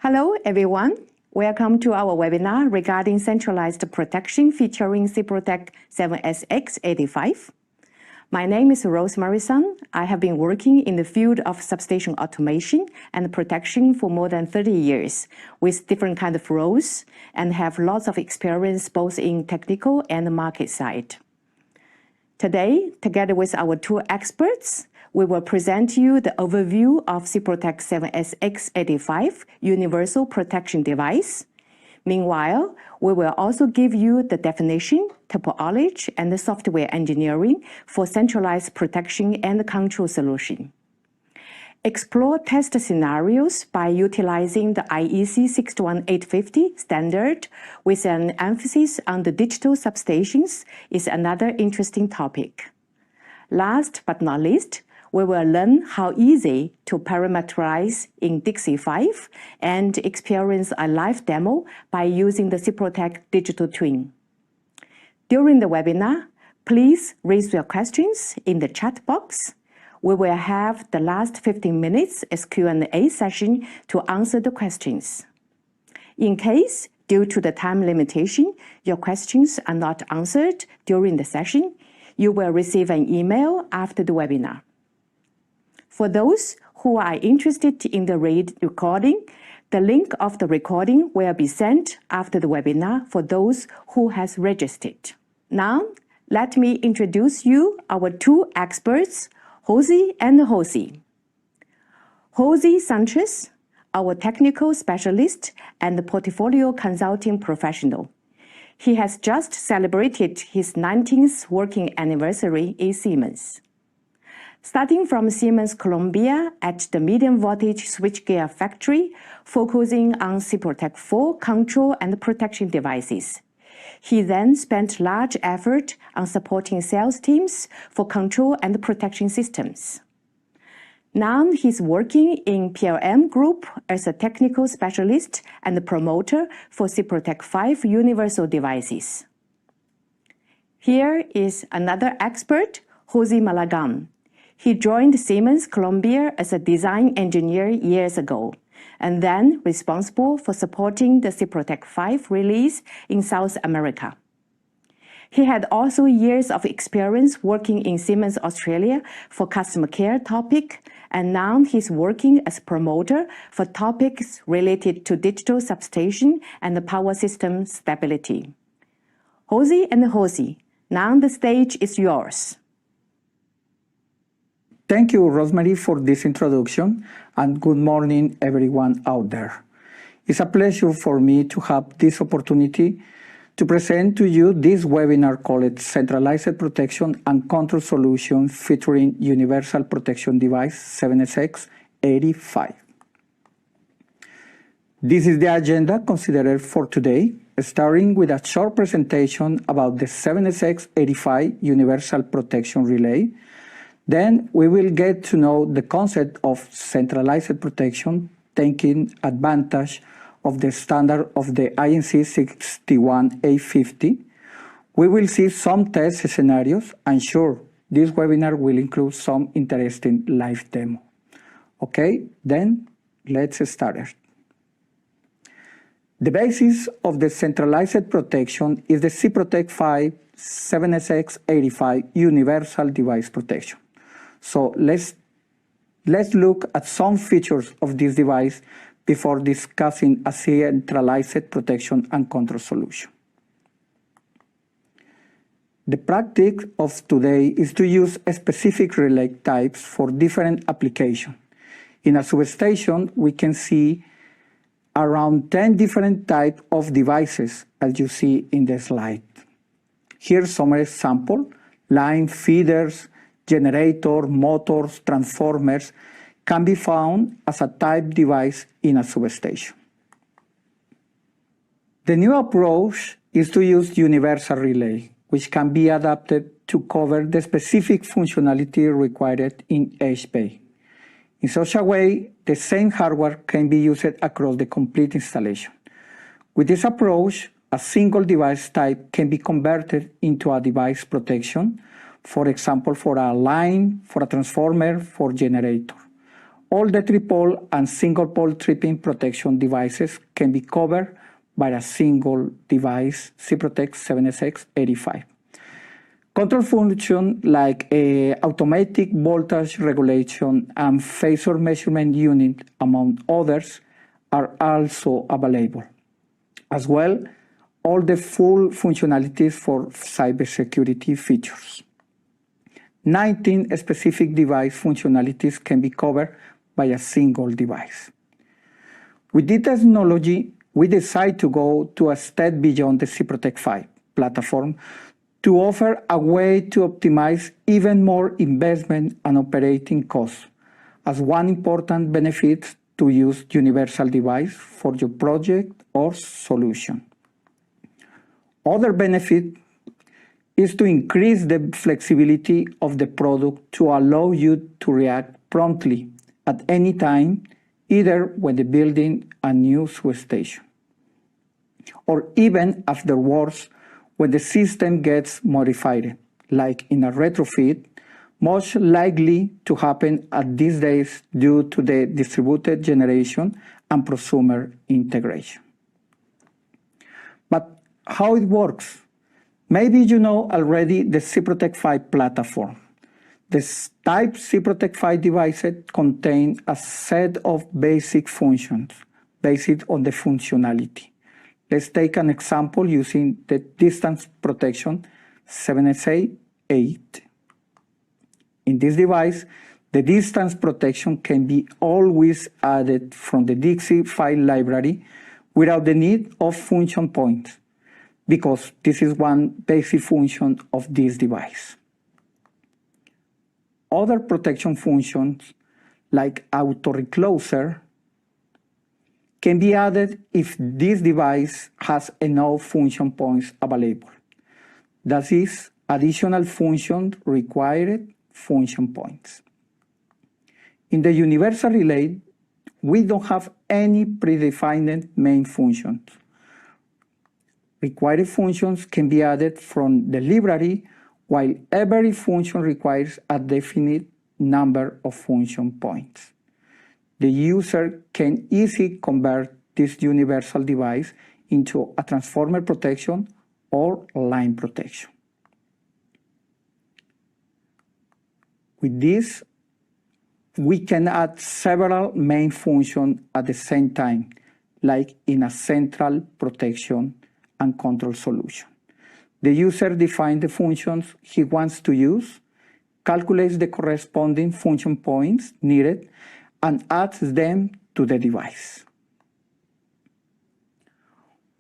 Hello, everyone. Welcome to our webinar regarding centralized protection featuring SIPROTEC 7SX85. My name is Rosemary Sun. I have been working in the field of substation automation and protection for more than 30 years with different kinds of roles and have lots of experience both in technical and market side. Today, together with our two experts, we will present you the overview of SIPROTEC 7SX85 Universal Protection Device. Meanwhile, we will also give you the definition, topology, and the software engineering for centralized protection and control solution. Explore test scenarios by utilizing the IEC 61850 standard with an emphasis on the digital substations is another interesting topic. Last but not least, we will learn how easy to parameterize in Dixie 5 and experience a live demo by using the SIPROTEC digital twin. During the webinar, please raise your questions in the chat box. We will have the last 15 minutes as Q&A session to answer the questions. In case, due to the time limitation, your questions are not answered during the session, you will receive an email after the webinar. For those who are interested in the recording, the link of the recording will be sent after the webinar for those who has registered. Now, let me introduce you our two experts, Jose and Jose. Jose Sanchez, our technical specialist and portfolio consulting professional. He has just celebrated his 19th working anniversary in Siemens. Starting from Siemens Columbia at the medium voltage switchgear factory, focusing on SIPROTEC 4 control and protection devices. He then spent large effort on supporting sales teams for control and protection systems. Now he's working in PLM Group as a technical specialist and promoter for SIPROTEC 5 universal devices. Here is another expert, Jose Malagan. He joined Siemens Columbia as a design engineer years ago, and then responsible for supporting the SIPROTEC 5 release in South America. He had also years of experience working in Siemens Australia for customer care topic, and now he's working as promoter for topics related to digital substation and power system stability. Jose and Jose, now the stage is yours. Thank you, Rosemary, for this introduction, and good morning, everyone out there. It's a pleasure for me to have this opportunity to present to you this webinar called Centralized Protection and Control Solution featuring Universal Protection Device 7SX85. This is the agenda considered for today, starting with a short presentation about the 7SX85 Universal Protection Relay. Then we will get to know the concept of centralized protection, taking advantage of the standard of the IEC 61850. We will see some test scenarios, and sure, this webinar will include some interesting live demo. Okay, then let's start. The basis of the centralized protection is the SIPROTEC 5 7SX85 Universal Device Protection. So let's look at some features of this device before discussing a centralized protection and control solution. The practice of today is to use specific relay types for different applications. In a substation, we can see around 10 different types of devices, as you see in the slide. Here's some examples: line feeders, generator, motors, transformers can be found as a type device in a substation. The new approach is to use universal relay, which can be adapted to cover the specific functionality required in each bay. In such a way, the same hardware can be used across the complete installation. With this approach, a single device type can be converted into a device protection, for example, for a line, for a transformer, for generator. all the triple and single pole tripping protection devices can be covered by a single device, SIPROTEC 7SX85. Control functions like automatic voltage regulation and phasor measurement unit, among others, are also available. As well, all the full functionalities for cybersecurity features. 19 specific device functionalities can be covered by a single device. With this technology, we decide to go to a step beyond the SIPROTEC 5 platform to offer a way to optimize even more investment and operating costs as one important benefit to use universal device for your project or solution. Other benefit is to increase the flexibility of the product to allow you to react promptly at any time, either when building a new substation, or even afterwards when the system gets modified, like in a retrofit, much likely to happen at these days due to the distributed generation and prosumer integration. But how it works? Maybe you know already the SIPROTEC 5 platform. This type SIPROTEC 5 devices contain a set of basic functions based on the functionality. Let's take an example using the distance protection 7SA8. In this device, the distance protection can be always added from the Dixie file library without the need of function points, because this is one basic function of this device. Other protection functions, like auto-recloser, can be added if this device has enough function points available. That is, additional functions required function points. In the universal relay, we don't have any predefined main functions. Required functions can be added from the library, while every function requires a definite number of function points. The user can easily convert this universal device into a transformer protection or line protection. With this, we can add several main functions at the same time, like in a central protection and control solution. The user defines the functions he wants to use, calculates the corresponding function points needed, and adds them to the device.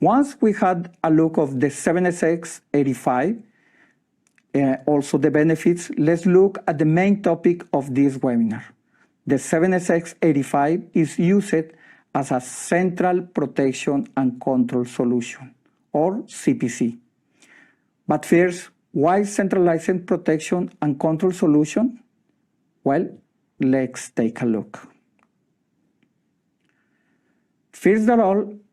Once we had a look of the 7SX85, also the benefits, let's look at the main topic of this webinar. The 7SX85 is used as a central protection and control solution, or CPC. But first, why centralized protection and control solution? Well, let's take a look. First of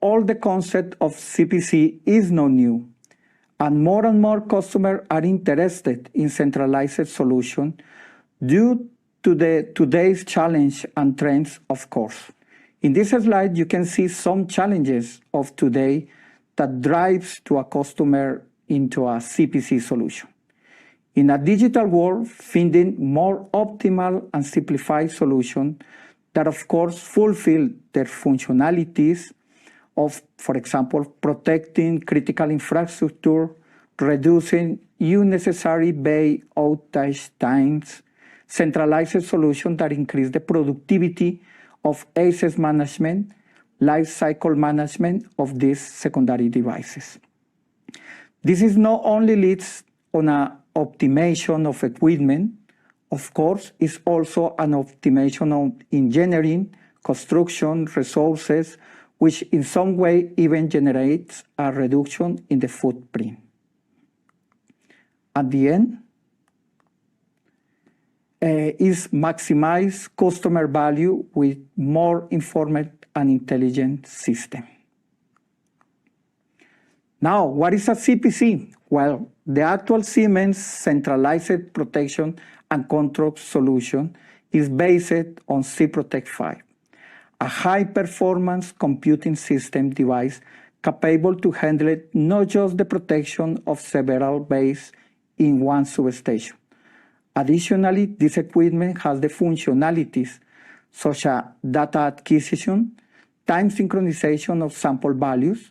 all the concept of CPC is not new, and more customers are interested in centralized solution due to today's challenge and trends, of course. In this slide, you can see some challenges of today that drives to a customer into a CPC solution. In a digital world, finding more optimal and simplified solutions that, of course, fulfill their functionalities of, for example, protecting critical infrastructure, reducing unnecessary bay outage times, centralized solutions that increase the productivity of access management, life cycle management of these secondary devices. This is not only leads on an optimization of equipment, of course, it's also an optimization of engineering, construction, resources, which in some way even generates a reduction in the footprint. At the end, is maximize customer value with more informed and intelligent system. Now, what is a CPC? Well, the actual Siemens centralized protection and control solution is based on SIPROTEC 5, a high-performance computing system device capable to handle not just the protection of several bays in one substation. Additionally, this equipment has the functionalities such as data acquisition, time synchronization of sample values,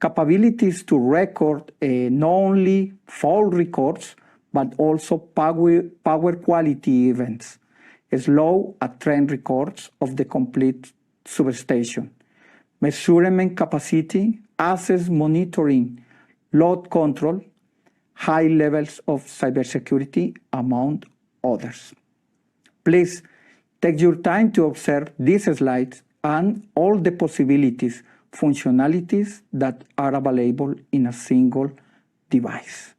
capabilities to record not only fault records, but also power quality events, slow and trend records of the complete substation, measurement capacity, access monitoring, load control, high levels of cybersecurity, among others. Please take your time to observe these slides and all the possibilities, functionalities that are available in a single device.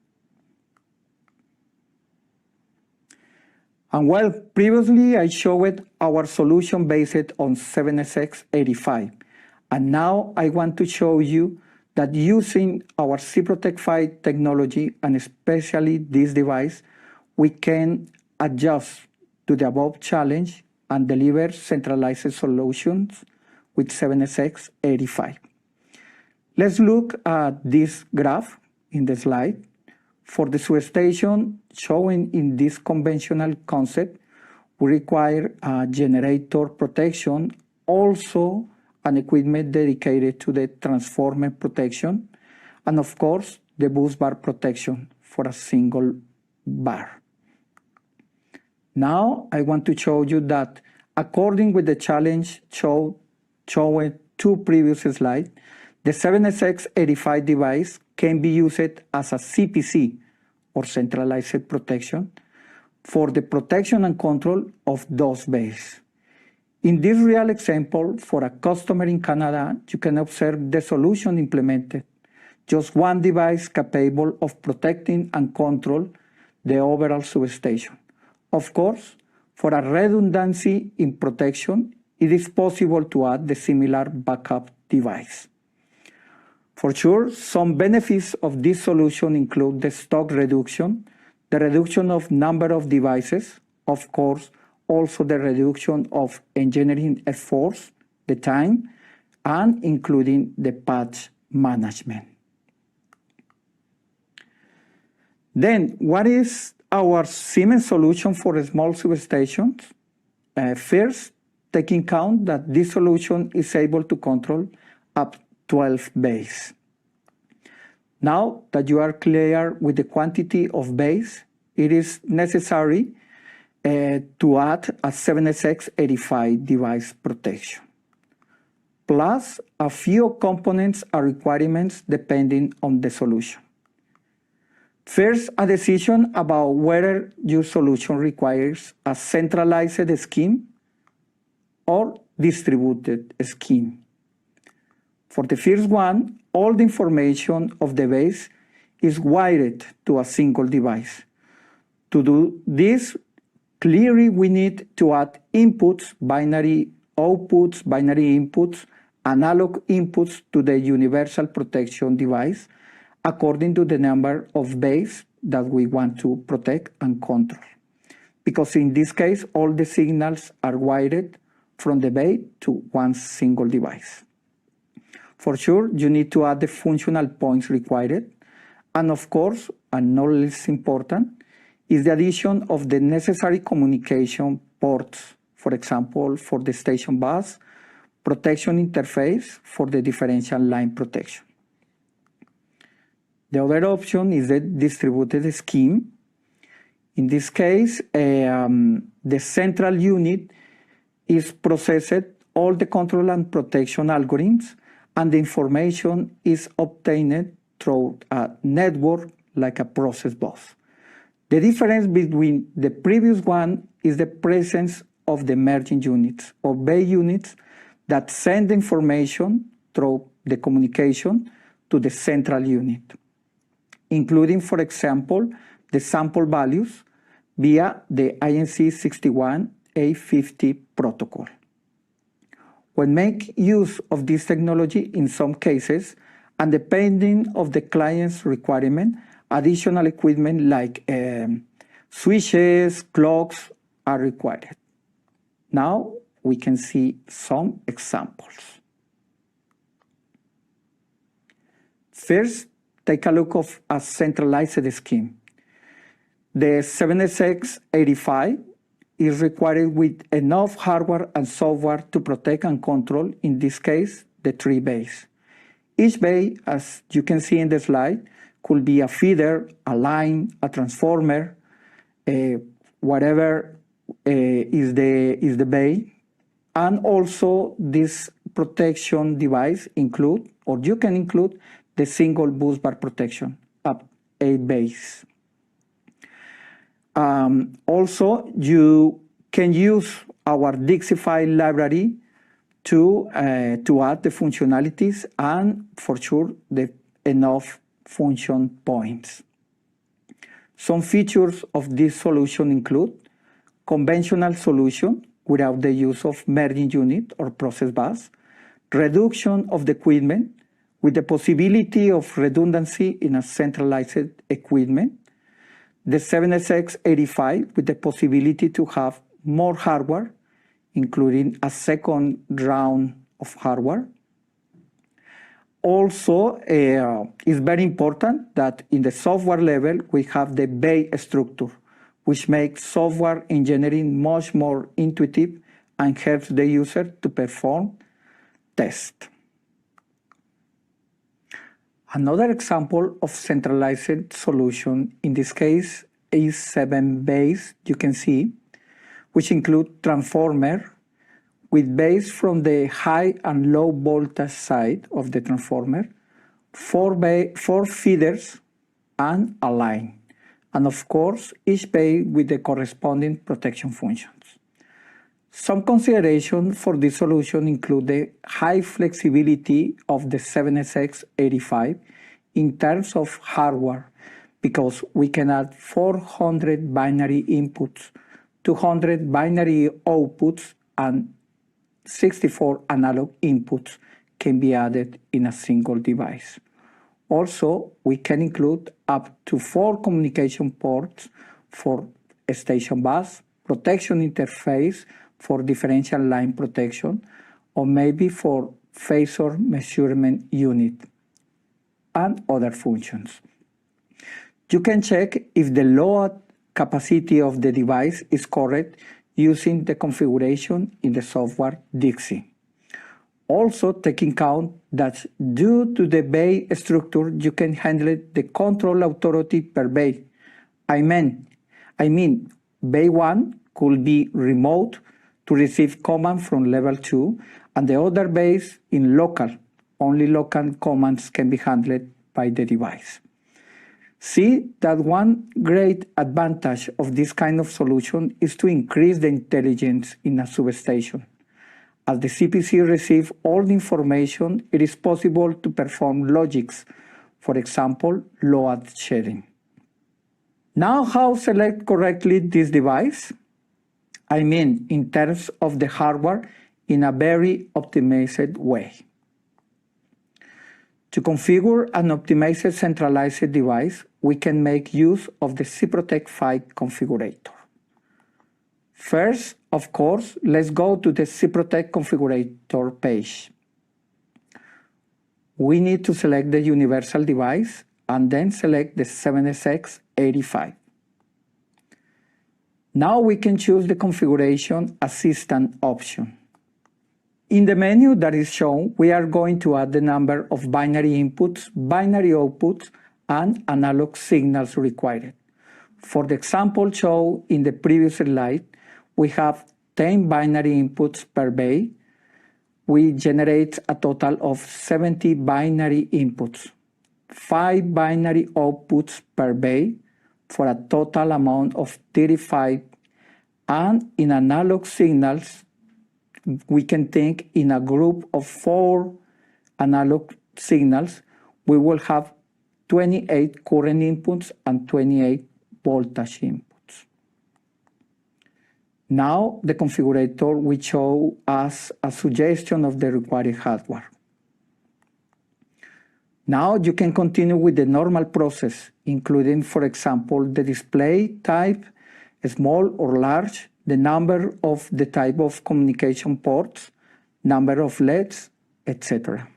And well, previously I showed our solution based on 7SX85. And now I want to show you that using our SIPROTEC 5 technology, and especially this device, we can adjust to the above challenge and deliver centralized solutions with 7SX85. Let's look at this graph in the slide. For the substation showing in this conventional concept, we require a generator protection, also an equipment dedicated to the transformer protection, and of course, the bus bar protection for a single bar. Now, I want to show you that according with the challenge shown two previous slides, the 7SX85 device can be used as a CPC, or centralized protection, for the protection and control of those bays. In this real example, for a customer in Canada, you can observe the solution implemented. Just one device capable of protecting and control the overall substation. Of course, for a redundancy in protection, it is possible to add the similar backup device. For sure, some benefits of this solution include the stock reduction, the reduction of number of devices, of course, also the reduction of engineering efforts, the time, and including the patch management. Then, what is our Siemens solution for small substations? First, take in account that this solution is able to control up 12 bays. Now that you are clear with the quantity of bays, it is necessary to add a 7SX85 device protection. Plus, a few components are requirements depending on the solution. First, a decision about whether your solution requires a centralized scheme or distributed scheme. For the first one, all the information of the base is wired to a single device. To do this, clearly we need to add inputs, binary outputs, binary inputs, analog inputs to the universal protection device according to the number of bays that we want to protect and control. Because in this case, all the signals are wired from the bay to one single device. For sure, you need to add the functional points required. And of course, and not less important, is the addition of the necessary communication ports, for example, for the station bus, protection interface for the differential line protection. The other option is the distributed scheme. In this case, the central unit is processed all the control and protection algorithms, and the information is obtained through a network like a process bus. The difference between the previous one is the presence of the merging units or bay units that send information through the communication to the central unit, including, for example, the sample values via the INC 61850 protocol. When make use of this technology in some cases, and depending of the client's requirement, additional equipment like switches, clocks are required. Now we can see some examples. First, take a look of a centralized scheme. The 7SX85 is required with enough hardware and software to protect and control, in this case, the 3 bays. Each bay, as you can see in the slide, could be a feeder, a line, a transformer, whatever is the bay. And also this protection device include, or you can include, the single bus bar protection up 8 bays. Also, you can use our Dixie file library to add the functionalities and, for sure, the enough function points. Some features of this solution include conventional solution without the use of merging unit or process bus, reduction of the equipment with the possibility of redundancy in a centralized equipment, the 7SX85 with the possibility to have more hardware, including a second round of hardware. Also, it's very important that in the software level, we have the bay structure, which makes software engineering much more intuitive and helps the user to perform tests. Another example of centralized solution, in this case, is 7 bays, you can see, which include transformer with bays from the high and low voltage side of the transformer, 4 feeders, and a line. And of course, each bay with the corresponding protection functions. Some consideration for this solution include the high flexibility of the 7SX85 in terms of hardware, because we can add 400 binary inputs, 200 binary outputs, and 64 analog inputs can be added in a single device. Also, we can include up to 4 communication ports for a station bus, protection interface for differential line protection, or maybe for phasor measurement unit, and other functions. You can check if the load capacity of the device is correct using the configuration in the software Dixie. Also, take into account that due to the bay structure, you can handle the control authority per bay. I mean, bay 1 could be remote to receive command from level 2, and the other bays in local. Only local commands can be handled by the device. See that one great advantage of this kind of solution is to increase the intelligence in a substation. As the CPC receives all the information, it is possible to perform logics, for example, load sharing. Now, how select correctly this device? I mean, in terms of the hardware, in a very optimized way. To configure an optimized centralized device, we can make use of the SIPROTEC 5 configurator. First, of course, let's go to the SIPROTEC configurator page. We need to select the universal device and then select the 7SX85. Now we can choose the configuration assistant option. In the menu that is shown, we are going to add the number of binary inputs, binary outputs, and analog signals required. For the example shown in the previous slide, we have 10 binary inputs per bay. We generate a total of 70 binary inputs, 5 binary outputs per bay, for a total amount of 35, and in analog signals, we can think in a group of 4 analog signals, we will have 28 current inputs and 28 voltage inputs. Now the configurator will show us a suggestion of the required hardware. Now you can continue with the normal process, including, for example, the display type, small or large, the number of the type of communication ports, number of LEDs, etc.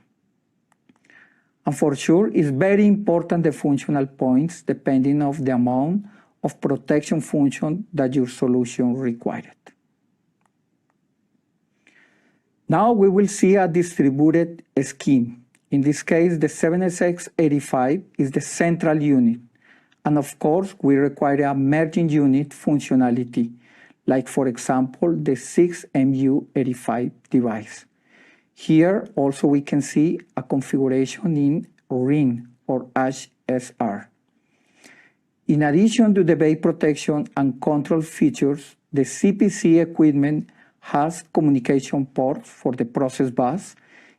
And for sure, it's very important the functional points depending on the amount of protection function that your solution required. Now we will see a distributed scheme. In this case, the 7SX85 is the central unit. And of course, we require a merging unit functionality, like for example, the 6MU85 device. Here also we can see a configuration in ring or HSR. In addition to the base protection and control features, the CPC equipment has communication ports for the process bus,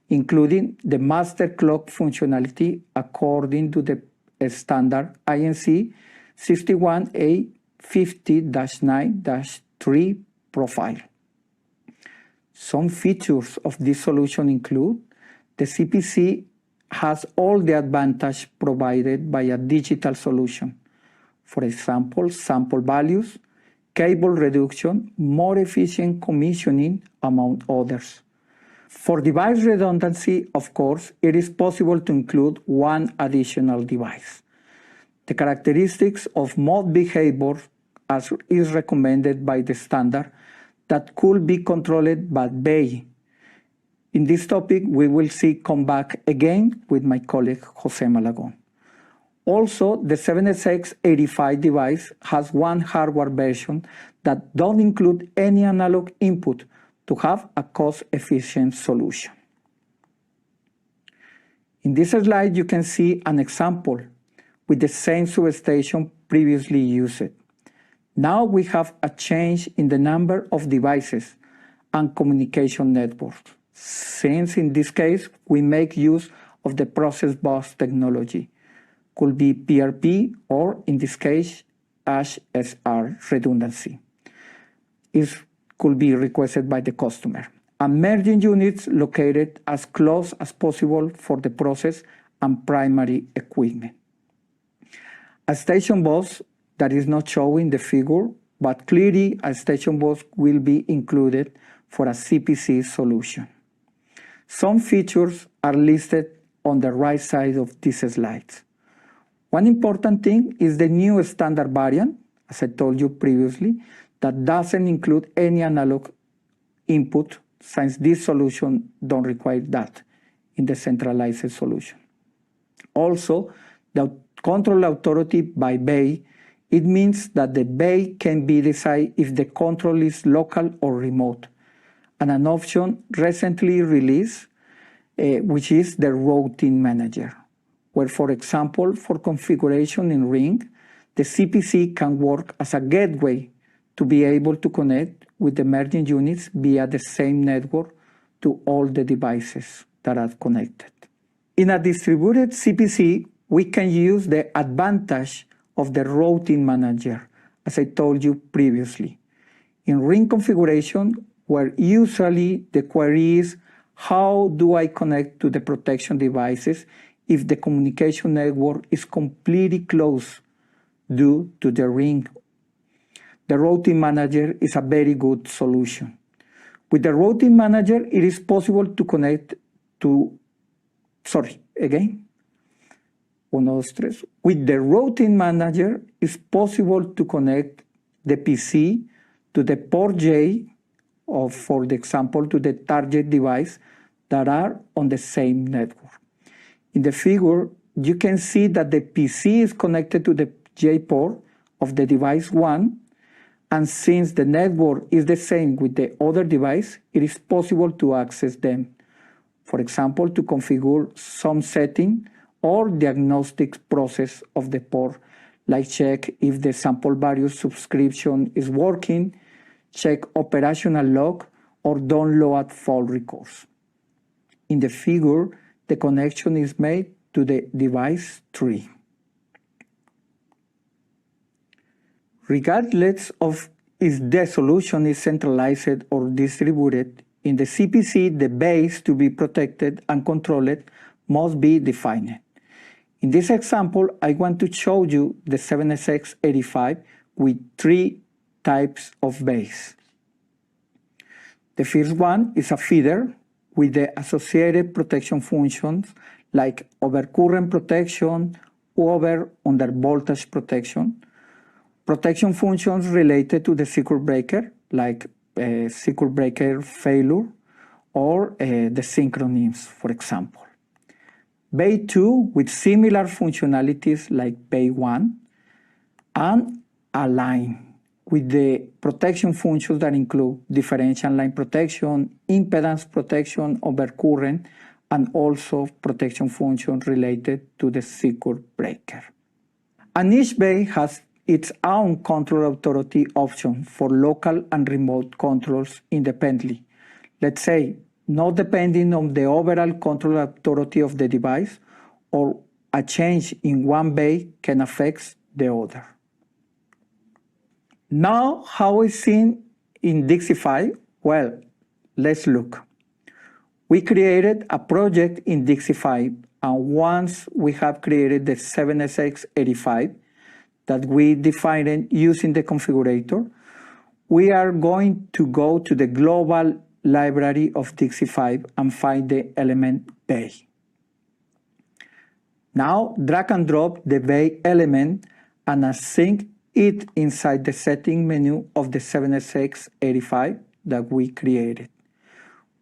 including the master clock functionality according to the standard INC 61A50-9-3 profile. Some features of this solution include the CPC has all the advantage provided by a digital solution. For example, sample values, cable reduction, more efficient commissioning, among others. For device redundancy, of course, it is possible to include one additional device. The characteristics of mode behavior, as is recommended by the standard, that could be controlled by BAE. In this topic, we will come back again with my colleague Jose Malagon. Also, the 7SX85 device has one hardware version that don't include any analog input to have a cost-efficient solution. In this slide, you can see an example with the same substation previously used. Now we have a change in the number of devices and communication networks, since in this case, we make use of the process bus technology. Could be PRP or, in this case, HSR redundancy. It could be requested by the customer. And merging units located as close as possible for the process and primary equipment. A station bus that is not showing the figure, but clearly a station bus will be included for a CPC solution. Some features are listed on the right side of these slides. One important thing is the new standard variant, as I told you previously, that doesn't include any analog input, since this solution don't require that in the centralized solution. Also, the control authority by BAE, it means that the BAE can be decided if the control is local or remote, and an option recently released, which is the routing manager, where, for example, for configuration in ring, the CPC can work as a gateway to be able to connect with the merging units via the same network to all the devices that are connected. In a distributed CPC, we can use the advantage of the routing manager, as I told you previously. In ring configuration, where usually the query is, how do I connect to the protection devices if the communication network is completely closed due to the ring? The routing manager is a very good solution. With the routing manager, it is possible to connect to, With the routing manager, it's possible to connect the PC to the port J, or for example, to the target device that are on the same network. In the figure, you can see that the PC is connected to the J port of the device 1, and since the network is the same with the other device, it is possible to access them. For example, to configure some setting or diagnostic process of the port, like check if the sample value subscription is working, check operational log, or download fault records. In the figure, the connection is made to the device 3. Regardless of if the solution is centralized or distributed, in the CPC, the base to be protected and controlled must be defined. In this example, I want to show you the 7SX85 with 3 types of bays. The first one is a feeder with the associated protection functions like overcurrent protection, over under voltage protection, protection functions related to the circuit breaker like circuit breaker failure or the synchronyms, for example. Bay 2 with similar functionalities like Bay 1, and a line with the protection functions that include differential line protection, impedance protection, overcurrent, and also protection functions related to the circuit breaker. And each bay has its own control authority option for local and remote controls independently. Let's say, not depending on the overall control authority of the device, or a change in one bay can affect the other. Now, how is seen in Dixify? Well, let's look. We created a project in Dixify, and once we have created the 7SX85 that we defined using the configurator, we are going to go to the global library of Dixify and find the element bay. Now, drag and drop the bay element and async it inside the setting menu of the 7SX85 that we created.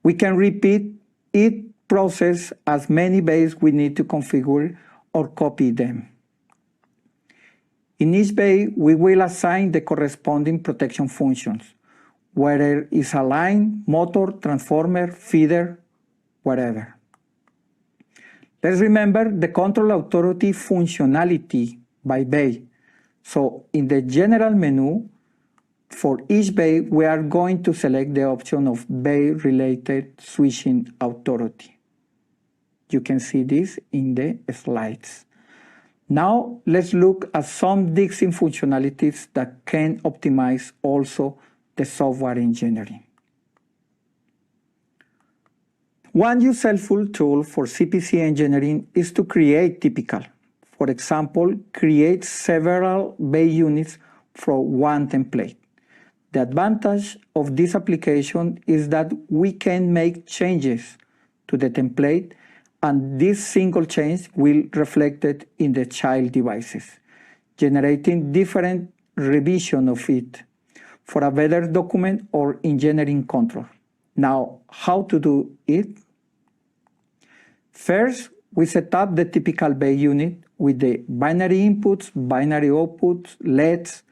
We can repeat each process as many bays we need to configure or copy them. In each bay, we will assign the corresponding protection functions, whether it's a line, motor, transformer, feeder, whatever. Let's remember the control authority functionality by bay. So in the general menu, for each bay, we are going to select the option of bay-related switching authority. You can see this in the slides. Now, let's look at some Dixie functionalities that can optimize also the software engineering. One useful tool for CPC engineering is to create typical. For example, create several bay units from one template. The advantage of this application is that we can make changes to the template, and this single change will reflect it in the child devices, generating different revision of it for a better document or engineering control. Now, how to do it? First, we set up the typical bay unit with the binary inputs, binary outputs, LEDs,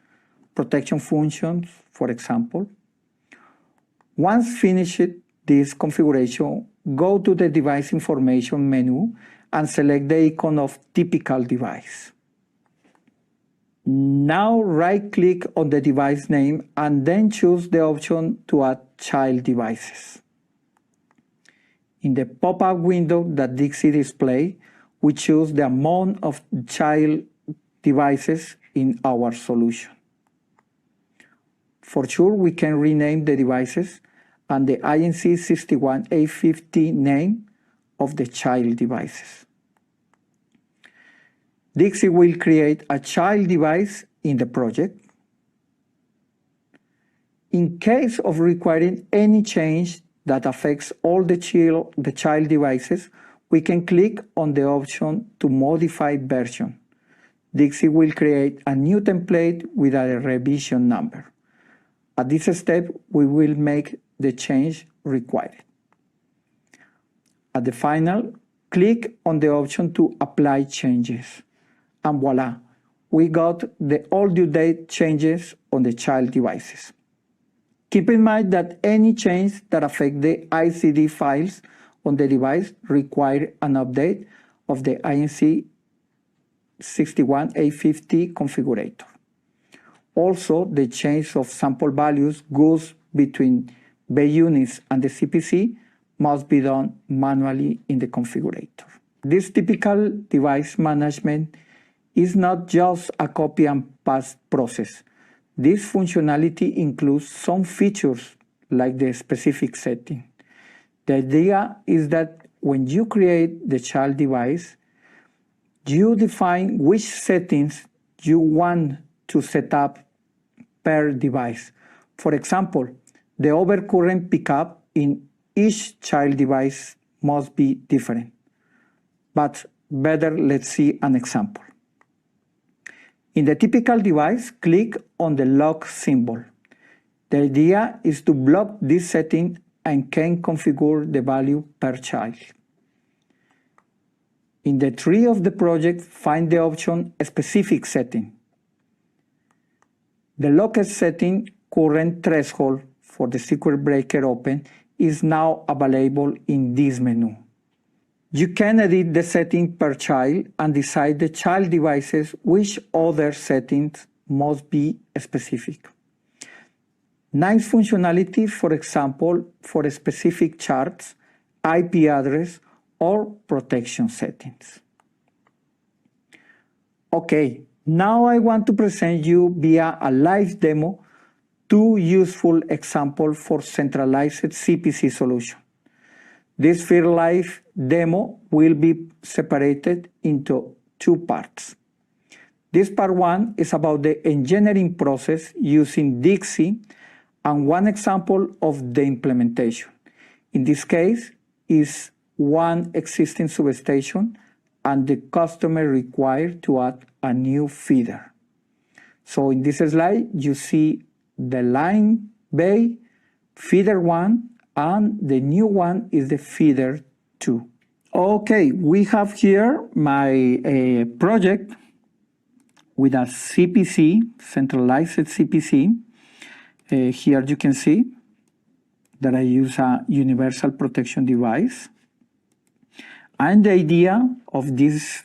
protection functions, for example. Once finished this configuration, go to the device information menu and select the icon of typical device. Now right-click on the device name and then choose the option to add child devices. In the pop-up window that Dixie displays, we choose the amount of child devices in our solution. For sure, we can rename the devices and the INC 61850 name of the child devices. Dixie will create a child device in the project. In case of requiring any change that affects all the child devices, we can click on the option to modify version. Dixie will create a new template with a revision number. At this step, we will make the change required. At the final, click on the option to apply changes. And voila, we got the all due date changes on the child devices. Keep in mind that any change that affects the ICD files on the device require an update of the INC 61850 configurator. Also, the change of sample values goes between bay units and the CPC must be done manually in the configurator. This typical device management is not just a copy and paste process. This functionality includes some features like the specific setting. The idea is that when you create the child device, you define which settings you want to set up per device. For example, the overcurrent pickup in each child device must be different. But better, let's see an example. In the typical device, click on the lock symbol. The idea is to block this setting and can configure the value per child. In the tree of the project, find the option Specific Setting. The locked setting current threshold for the circuit breaker open is now available in this menu. You can edit the setting per child and decide the child devices which other settings must be specific. Nice functionality, for example, for specific charts, IP address, or protection settings. Okay, now I want to present you via a live demo two useful examples for centralized CPC solution. This first live demo will be separated into two parts. This part one is about the engineering process using Dixie and one example of the implementation. In this case, is one existing substation and the customer required to add a new feeder. So in this slide, you see the line bay, feeder 1, and the new one is the feeder 2. Okay, we have here my project with a CPC, centralized CPC. Here you can see that I use a universal protection device. And the idea of this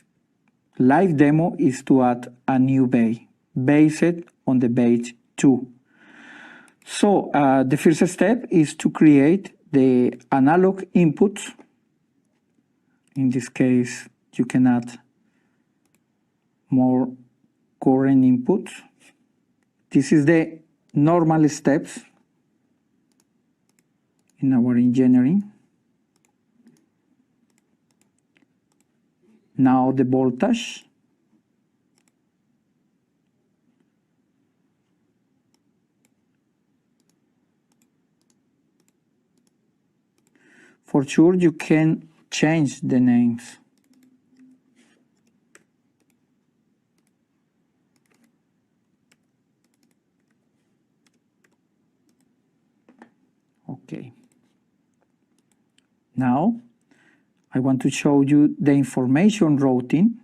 live demo is to add a new bay, based on the bay 2. So the first step is to create the analog inputs. In this case, you can add more current inputs. This is the normal steps in our engineering. Now the voltage. For sure, you can change the names. Okay. Now, I want to show you the information routing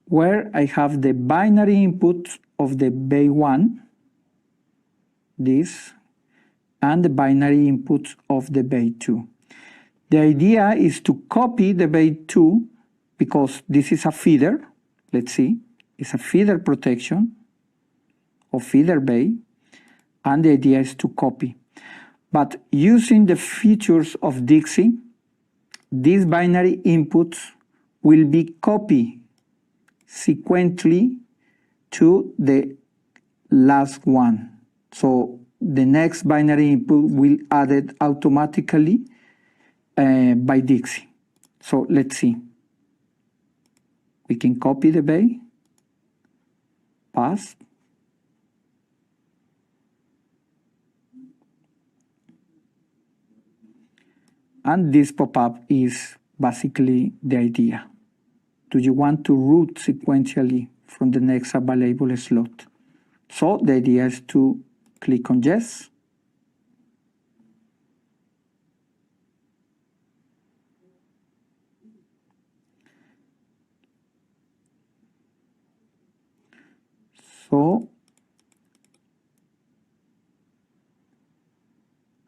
where I have the binary input of the bay 1, this, and the binary inputs of the bay 2. The idea is to copy the bay 2 because this is a feeder. Let's see, it's a feeder protection of feeder bay, and the idea is to copy. But using the features of Dixie, these binary inputs will be copied sequentially to the last one. So the next binary input will added automatically by Dixie. So let's see. We can copy the bay, pass, and this pop-up is basically the idea. Do you want to route sequentially from the next available slot? So the idea is to click on yes. So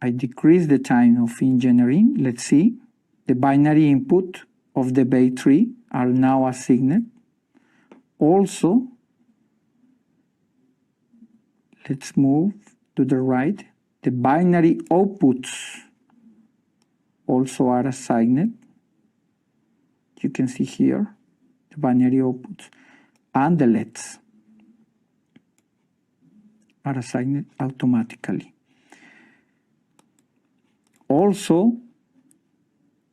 I decrease the time of engineering. Let's see. The binary input of the bay 3 are now assigned. Also, let's move to the right. The binary outputs also are assigned. You can see here the binary outputs and the LEDs are assigned automatically. Also,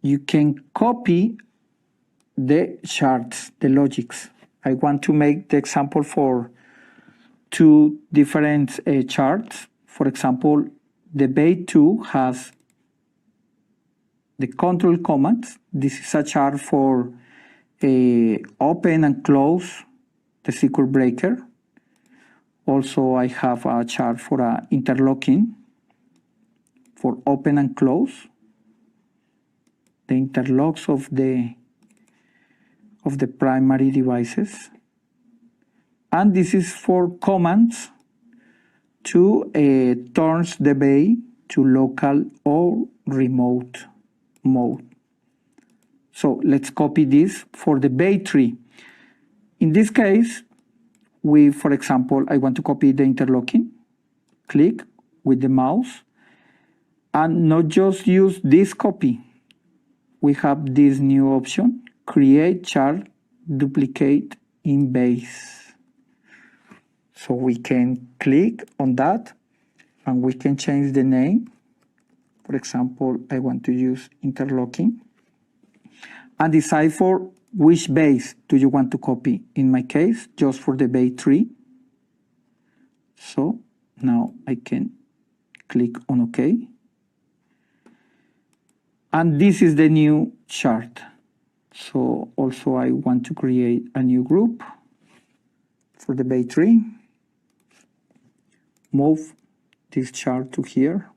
you can copy the charts, the logics. I want to make the example for two different charts. For example, the bay 2 has the control commands. This is a chart for open and close the circuit breaker. Also, I have a chart for interlocking, for open and close, the interlocks of the primary devices. And this is for commands to turn the bay to local or remote mode. So let's copy this for the bay 3. In this case, for example, I want to copy the interlocking. Click with the mouse and not just use this copy. We have this new option, create chart duplicate in base. So we can click on that and we can change the name. For example, I want to use interlocking and decide for which base do you want to copy. In my case, just for the bay 3. So now I can click on OK. And this is the new chart. So also I want to create a new group for the bay 3. Move this chart to here.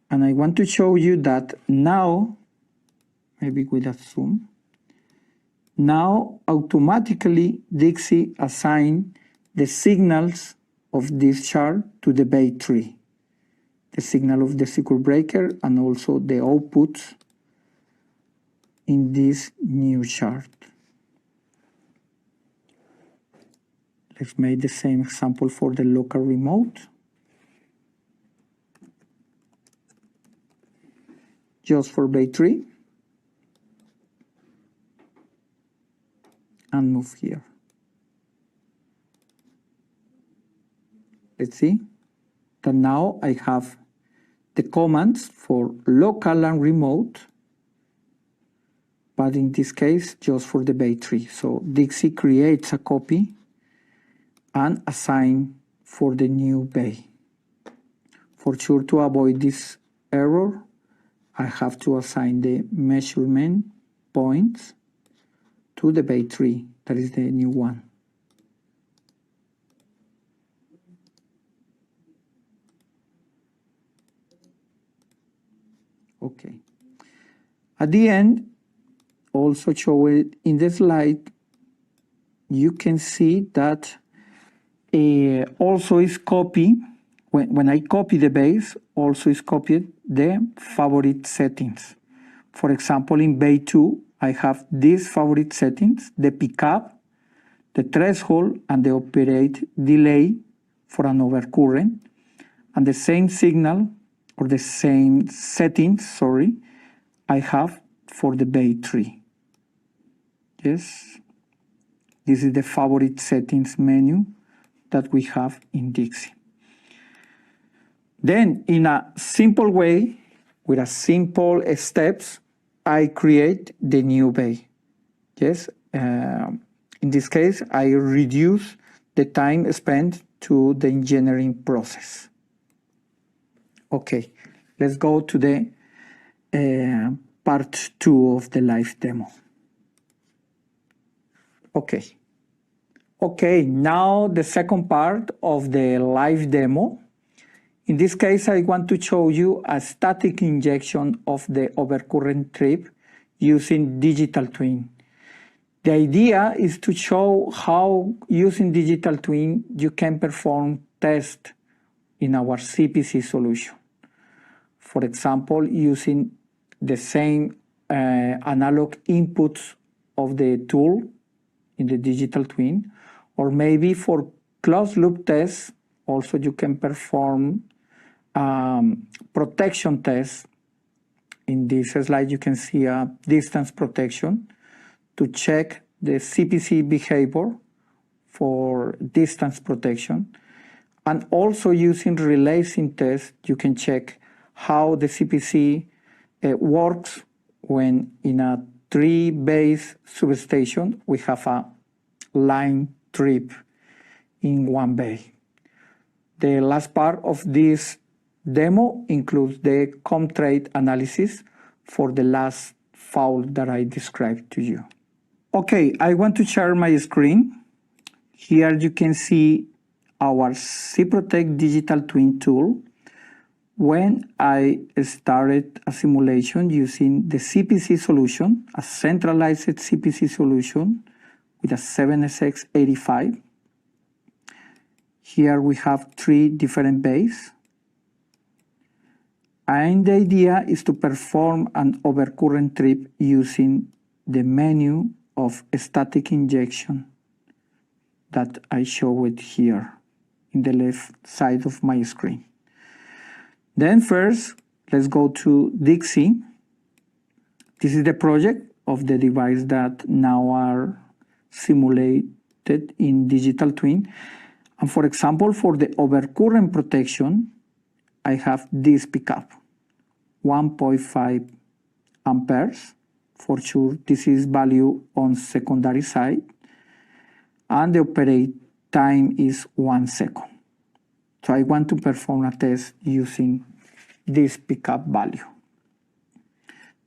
And I want to show you that now, maybe with a zoom, now automatically Dixie assign the signals of this chart to the bay 3. The signal of the circuit breaker and also the outputs in this new chart. Let's make the same example for the local remote. Just for bay 3. And move here. Let's see that now I have the commands for local and remote, but in this case just for the bay 3. So Dixie creates a copy and assign for the new bay. For sure, to avoid this error, I have to assign the measurement points to the bay 3, that is the new one. Okay. At the end, also show it in the slide, you can see that also is copied, when I copy the base, also is copied the favorite settings. For example, in bay 2, I have these favorite settings, the pickup, the threshold, and the operate delay for an overcurrent, and the same signal, or the same settings, sorry, I have for the bay 3. Yes, this is the favorite settings menu that we have in Dixie. Then, in a simple way, with a simple steps, I create the new bay. Yes, in this case, I reduce the time spent to the engineering process. Okay, let's go to the part 2 of the live demo. Okay, now the second part of the live demo. In this case, I want to show you a static injection of the overcurrent trip using digital twin. The idea is to show how using digital twin you can perform tests in our CPC solution. For example, using the same analog inputs of the tool in the digital twin, or maybe for closed loop tests, also you can perform protection tests. In this slide, you can see a distance protection to check the CPC behavior for distance protection. And also using relacing tests, you can check how the CPC works when in a 3-base substation we have a line trip in one bay. The last part of this demo includes the comp trade analysis for the last fault that I described to you. Okay, I want to share my screen. Here you can see our SIPROTEC digital twin tool. When I started a simulation using the CPC solution, a centralized CPC solution with a 7SX85, here we have 3 different bays. And the idea is to perform an overcurrent trip using the menu of static injection that I showed here in the left side of my screen. Then first, let's go to Dixie. This is the project of the device that now are simulated in digital twin. And for example, for the overcurrent protection, I have this pickup, 1.5 amperes. For sure, this is value on secondary side. And the operate time is 1 second. So I want to perform a test using this pickup value.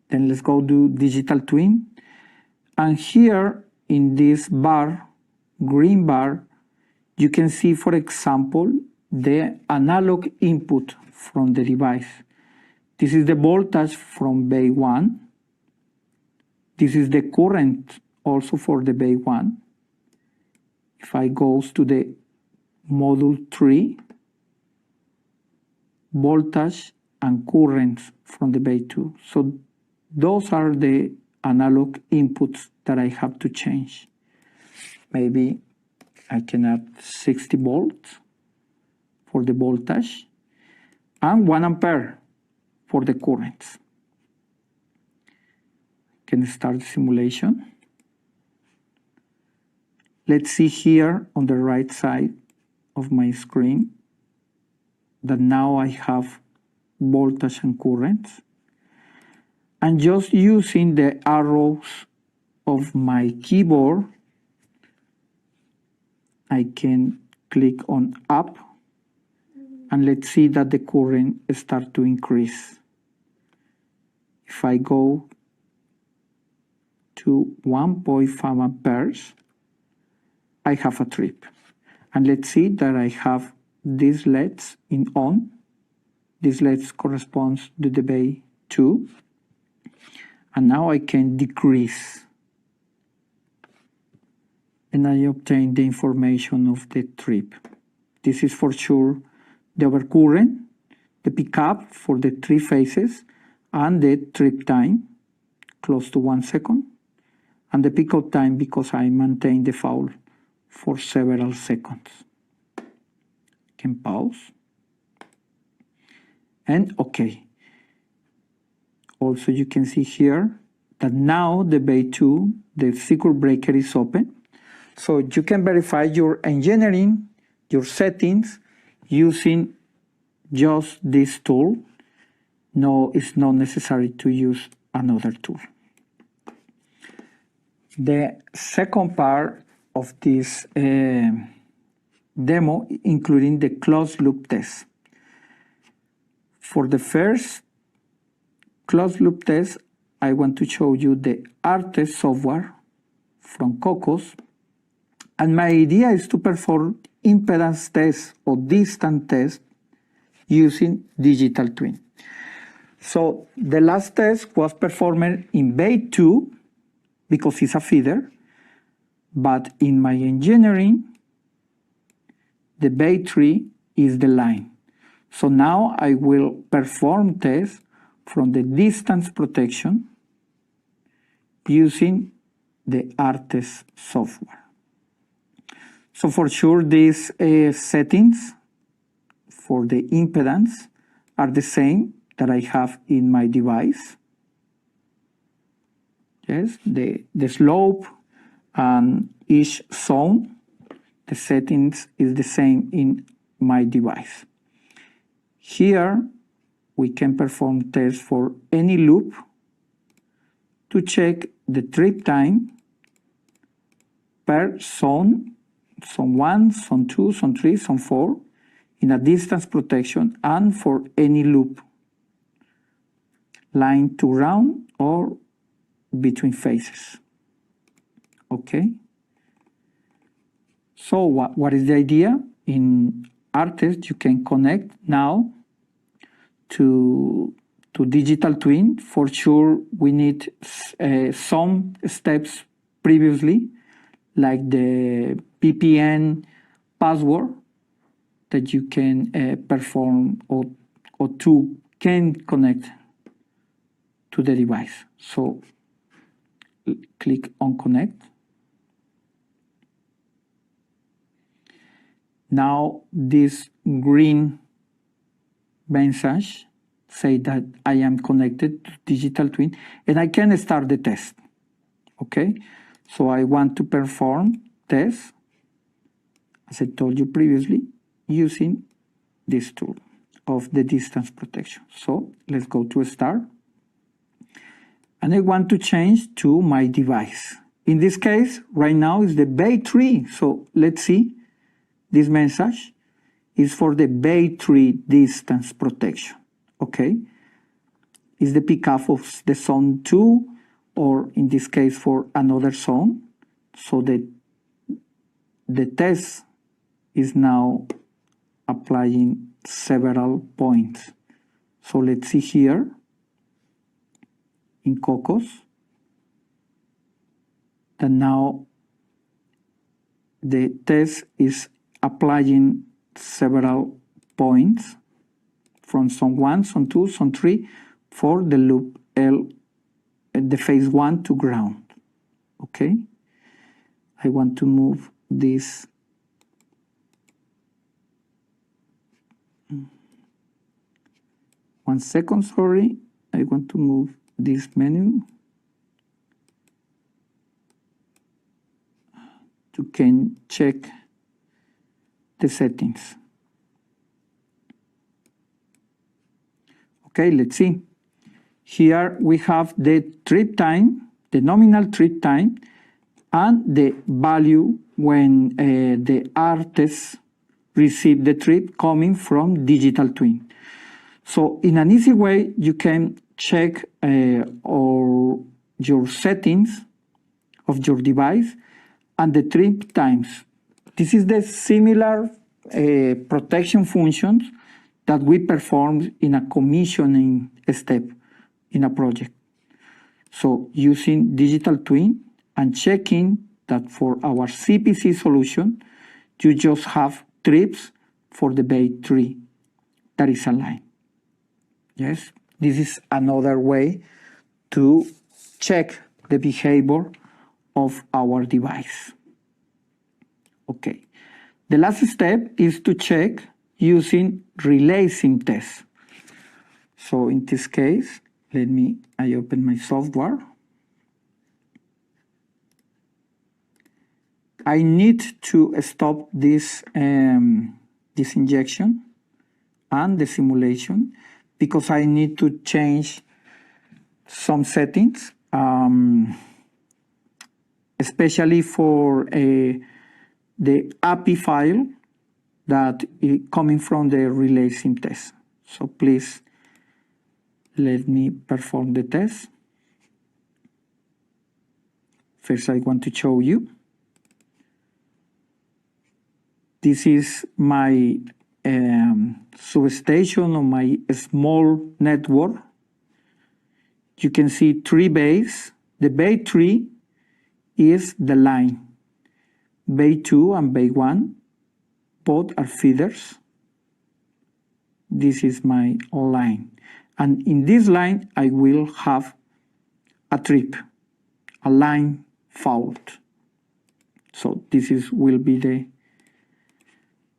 Then let's go to digital twin. And here in this bar, green bar, you can see, for example, the analog input from the device. This is the voltage from bay 1. This is the current also for the bay 1. If I go to the module 3, voltage and current from the bay 2. So those are the analog inputs that I have to change. Maybe I can add 60 volts for the voltage and 1 ampere for the current. Can start the simulation. Let's see here on the right side of my screen that now I have voltage and current. And just using the arrows of my keyboard, I can click on up, and let's see that the current starts to increase. If I go to 1.5 amperes, I have a trip. And let's see that I have these LEDs in on. These LEDs corresponds to the bay 2. And now I can decrease. And I obtain the information of the trip. This is for sure the overcurrent, the pickup for the 3 phases, and the trip time, close to 1 second, and the pickup time because I maintain the foul for several seconds. Can pause. And okay. Also you can see here that now the bay 2, the circuit breaker is open. So you can verify your engineering, your settings, using just this tool. No, it's not necessary to use another tool. The second part of this demo, including the closed loop test. For the first closed loop test, I want to show you the R-test software from Cocos. And my idea is to perform impedance tests or distance tests using digital twin. So the last test was performed in bay 2 because it's a feeder, but in my engineering, the bay 3 is the line. So now I will perform tests from the distance protection using the R-test software. So for sure these settings for the impedance are the same that I have in my device. Yes, the slope and each zone, the settings is the same in my device. Here we can perform tests for any loop to check the trip time per zone zone 1, zone 2, zone 3, zone 4 in a distance protection and for any loop, line to ground or between phases. Okay. So what is the idea? In ArtTest, you can connect now to digital twin. For sure, we need some steps previously, like the VPN password that you can perform or to can connect to the device. So click on connect. Now this green message say that I am connected to digital twin and I can start the test. Okay, so I want to perform test, as I told you previously, using this tool of the distance protection. So let's go to start. And I want to change to my device. In this case, right now is the Bay 3. So let's see, this message is for the Bay 3 distance protection. Okay, is the pickup of the zone 2, or in this case for another zone. So the test is now applying several points. So let's see here in Cocos that now the test is applying several points from zone 1, zone 2, zone 3 for the loop L, the phase 1 to ground. Okay, I want to move this 1 second, sorry. I want to move this menu to can check the settings. Okay, let's see. Here we have the trip time, the nominal trip time, and the value when the artist received the trip coming from digital twin. So in an easy way, you can check or your settings of your device and the trip times. This is the similar protection functions that we perform in a commissioning step in a project. So using digital twin and checking that for our CPC solution, you just have trips for the Bay 3 that is aligned. Yes, this is another way to check the behavior of our device. Okay, the last step is to check using relay sim test. So in this case, I open my software. I need to stop this injection and the simulation because I need to change some settings, especially for the API file that is coming from the relay sim test. So please let me perform the test. First, I want to show you. This is my substation on my small network. You can see 3 bays. The Bay 3 is the line. Bay 2 and Bay 1, both are feeders. This is my line. And in this line, I will have a trip, a line fault. So this will be the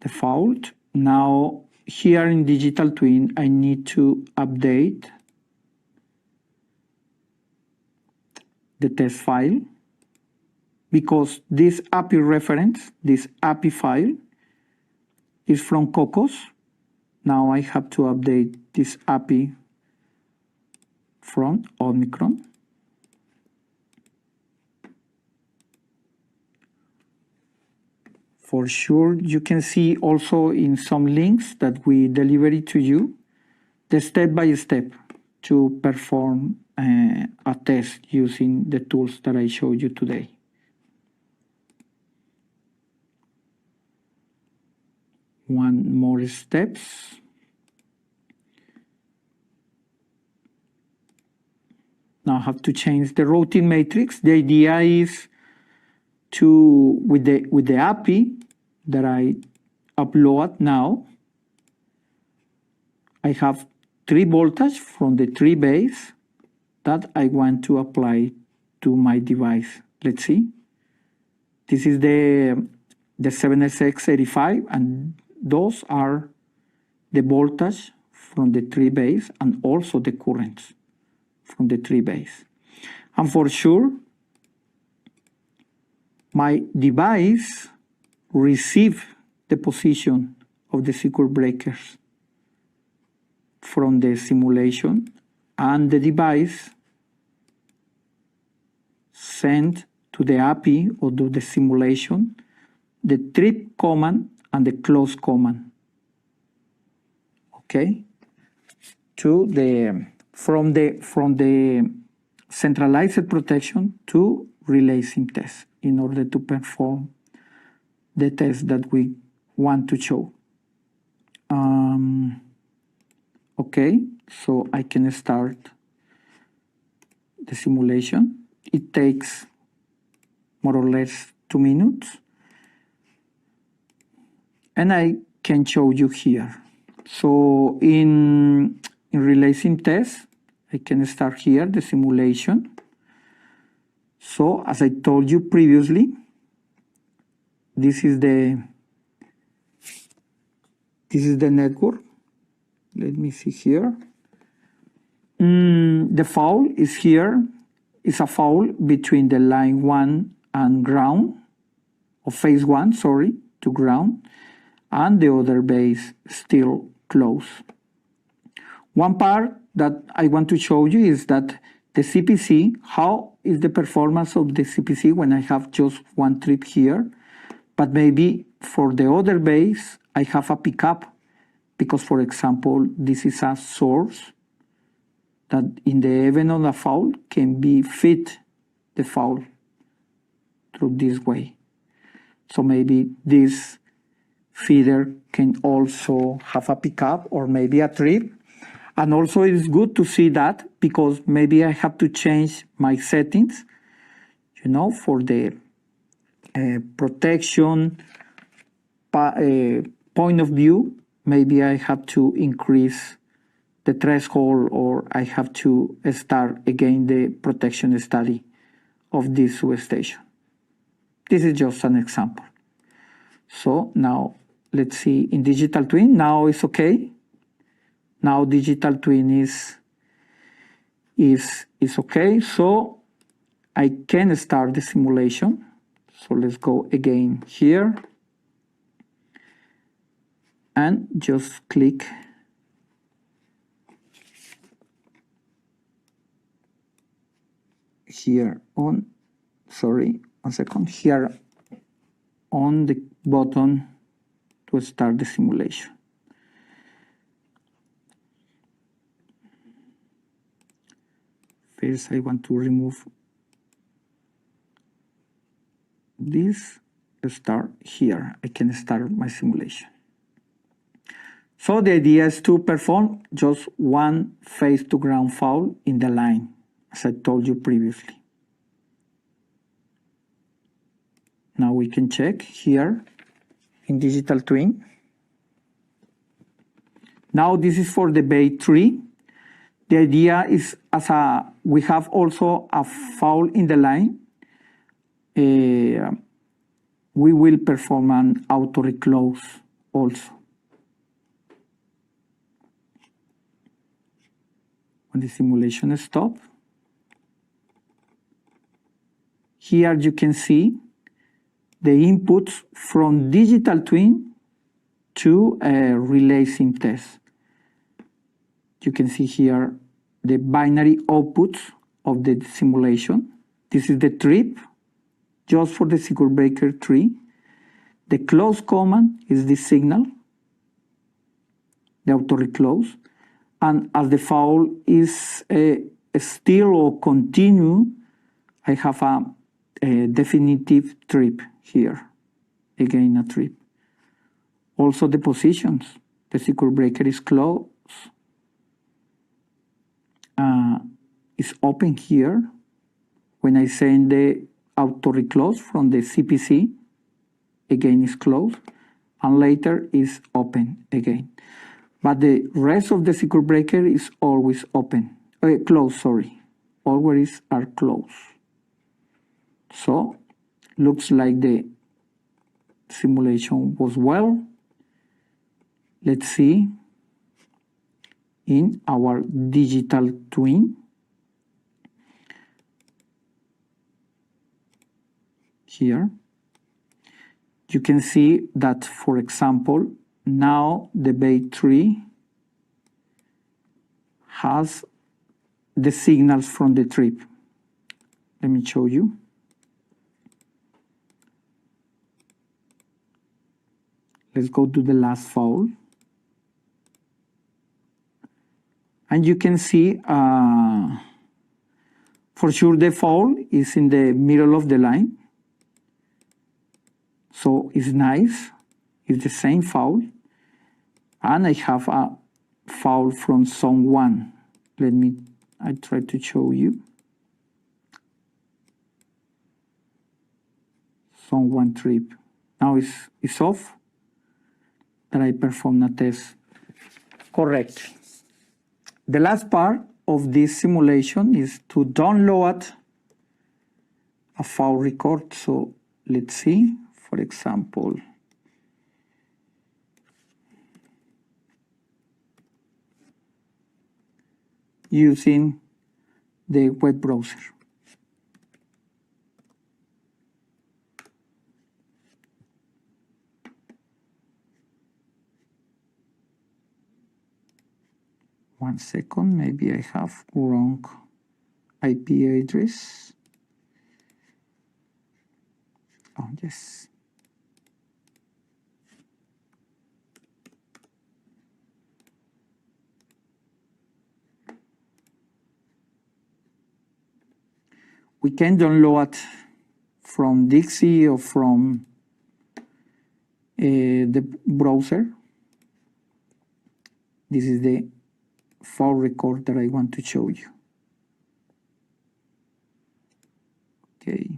fault. Now here in digital twin, I need to update the test file because this API reference, this API file is from Cocos. Now I have to update this API from Omicron. For sure, you can see also in some links that we deliver it to you, the step-by-step to perform a test using the tools that I showed you today. One more steps. Now I have to change the routing matrix. The idea is to, with the API that I upload now, I have 3 voltage from the 3 base that I want to apply to my device. Let's see. This is the 7SX85, and those are the voltage from the 3 base and also the currents from the 3 base. And for sure, my device receives the position of the circuit breakers from the simulation, and the device sent to the API or to the simulation the trip command and the close command. Okay, to the from the centralized protection to relay sim test in order to perform the test that we want to show. Okay, so I can start the simulation. It takes more or less 2 minutes, and I can show you here. So in relay sim test, I can start here the simulation. So as I told you previously, this is the network. Let me see here. The foul is here. It's a foul between the line 1 and ground, or phase 1, sorry, to ground, and the other base still close. One part that I want to show you is that the CPC, how is the performance of the CPC when I have just one trip here, but maybe for the other base I have a pickup, because for example this is a source that in the event of a foul can be fit the foul through this way. So maybe this feeder can also have a pickup or maybe a trip. And also it's good to see that, because maybe I have to change my settings, you know, for the protection point of view. Maybe I have to increase the threshold, or I have to start again the protection study of this substation. This is just an example. So now let's see in digital twin. Now it's okay. Now digital twin is okay. So I can start the simulation. So let's go again here and just click here on, sorry, 1 second, here on the button to start the simulation. First I want to remove this, start here. I can start my simulation. So the idea is to perform just one phase to ground foul in the line, as I told you previously. Now we can check here in digital twin. Now this is for the bay 3. The idea is, we have also a foul in the line, we will perform an auto reclose also. When the simulation stops, here you can see the inputs from digital twin to a relay sim test. You can see here the binary outputs of the simulation. This is the trip, just for the circuit breaker 3. The close command is this signal, the auto reclose, and as the foul is still or continue, I have a definitive trip here, again a trip. Also the positions, the circuit breaker is closed, is open here. When I send the auto reclose from the CPC, again is closed, and later is open again. But the rest of the circuit breaker is always open, closed, sorry, always are closed. So, looks like the simulation was well. Let's see in our digital twin. Here, you can see that, for example, now the bay 3 has the signals from the trip. Let me show you. Let's go to the last foul. And you can see, for sure the foul is in the middle of the line. So it's nice, it's the same foul. And I have a foul from zone 1. I try to show you. Zone 1 trip. Now it's off, that I perform a test correct. The last part of this simulation is to download a foul record. So let's see. For example, using the web browser. One second, maybe I have wrong IP address. Oh, yes. We can download from Dixie or from the browser. This is the file record that I want to show you. Okay.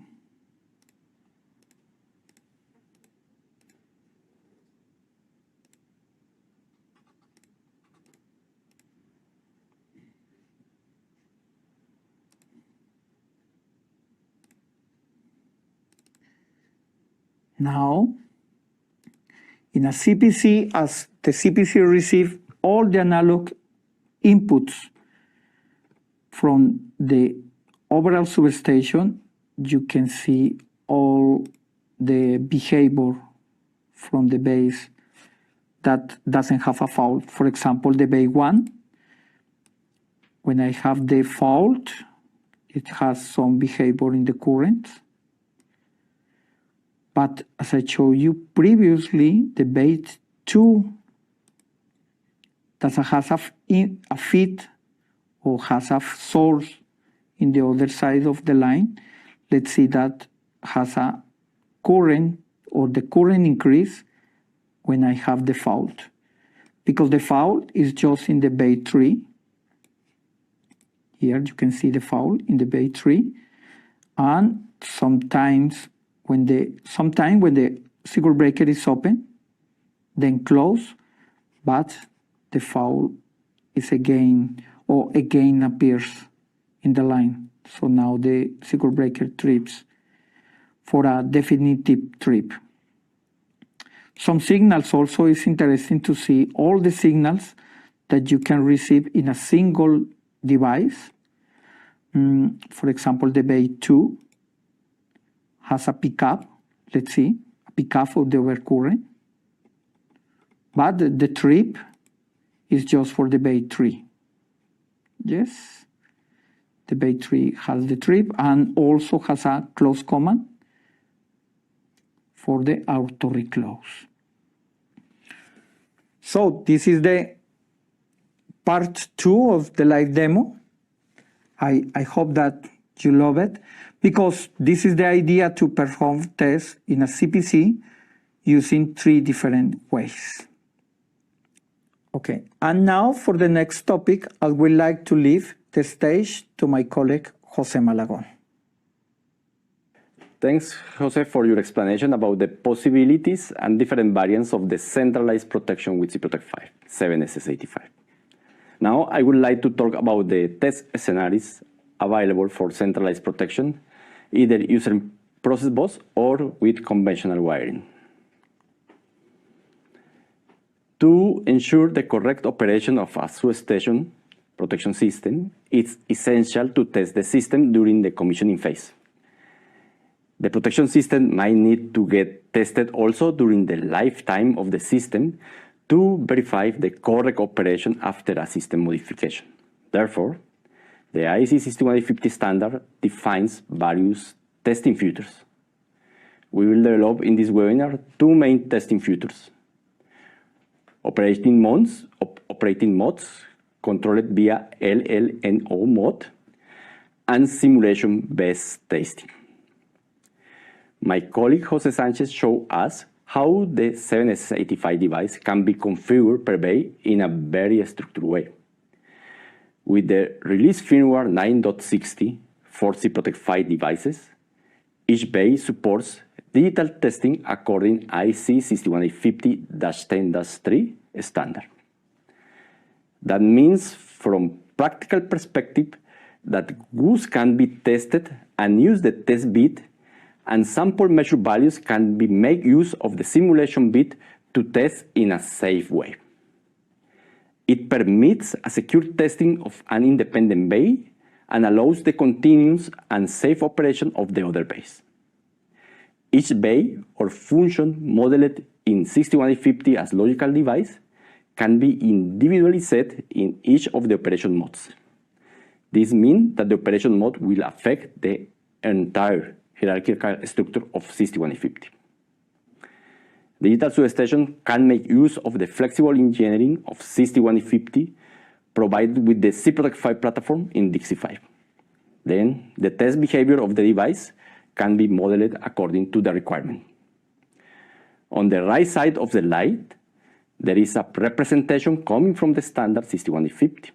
Now, in a CPC, as the CPC receives all the analog inputs from the overall substation, you can see all the behavior from the base that doesn't have a fault. For example, the base 1, when I have the fault, it has some behavior in the current. But as I showed you previously, the base 2 that has a feed or has a source in the other side of the line. Let's see that has a current, or the current increase when I have the fault. Because the fault is just in the base 3. Here you can see the fault in the base 3. And sometimes when the circuit breaker is open, then close, but the fault is again appears in the line. So now the circuit breaker trips for a definitive trip. Some signals also is interesting to see all the signals that you can receive in a single device. For example, the base 2 has a pickup, let's see, a pickup of the overcurrent. But the trip is just for the base 3. Yes, the base 3 has the trip and also has a close command for the auto reclose. So this is the part 2 of the live demo. I hope that you love it, because this is the idea to perform tests in a CPC using 3 different ways. Okay, and now for the next topic, I would like to leave the stage to my colleague, Jose Malagon. Thanks, Jose, for your explanation about the possibilities and different variants of the centralized protection with SIPROTEC 7SX85. Now, I would like to talk about the test scenarios available for centralized protection, either using process bus or with conventional wiring. To ensure the correct operation of a substation protection system, it's essential to test the system during the commissioning phase. The protection system might need to get tested also during the lifetime of the system to verify the correct operation after a system modification. Therefore, the IEC 61150 standard defines various testing features. We will develop in this webinar 2 main testing features: operating modes controlled via LLNO mode, and simulation-based testing. My colleague Jose Sanchez showed us how the 7SX85 device can be configured per bay in a very structured way. With the release firmware 9.60 for SIPROTEC 5 devices, each bay supports digital testing according IEC 61850-10-3 standard. That means, from practical perspective, that goods can be tested and use the test bit, and sample measure values can be make use of the simulation bit to test in a safe way. It permits a secure testing of an independent bay and allows the continuous and safe operation of the other bays. Each bay or function modeled in 61850 as logical device can be individually set in each of the operation modes. This means that the operation mode will affect the entire hierarchical structure of 61850. Digital substation can make use of the flexible engineering of 61850 provided with the SIPROTEC 5 platform in Dixie 5. Then, the test behavior of the device can be modeled according to the requirement. On the right side of the slide, there is a representation coming from the standard 61850.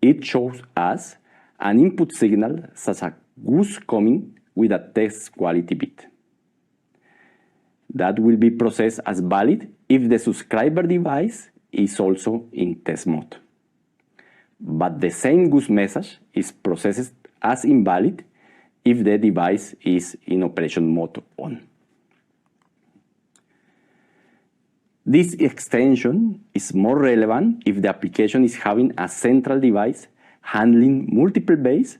It shows us an input signal such as goose coming with a test quality bit. That will be processed as valid if the subscriber device is also in test mode. But the same goose message is processed as invalid if the device is in operation mode on. This extension is more relevant if the application is having a central device handling multiple bays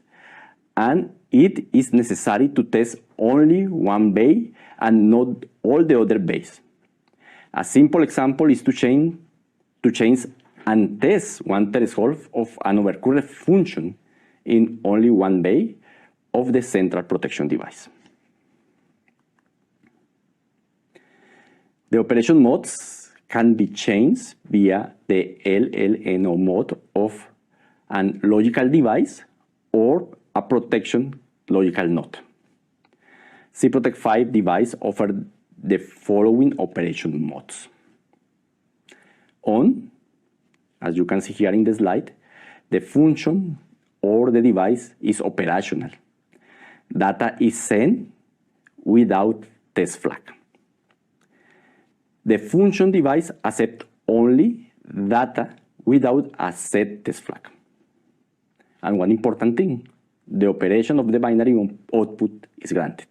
and it is necessary to test only one bay and not all the other bays. A simple example is to change and test one threshold of an overcurrent function in only one bay of the central protection device. The operation modes can be changed via the LLNO mode of a logical device or a protection logical node. SIPROTEC 5 device offers the following operation modes. On, as you can see here in the slide, the function or the device is operational. Data is sent without test flag. The function device accepts only data without a set test flag. And one important thing, the operation of the binary output is granted.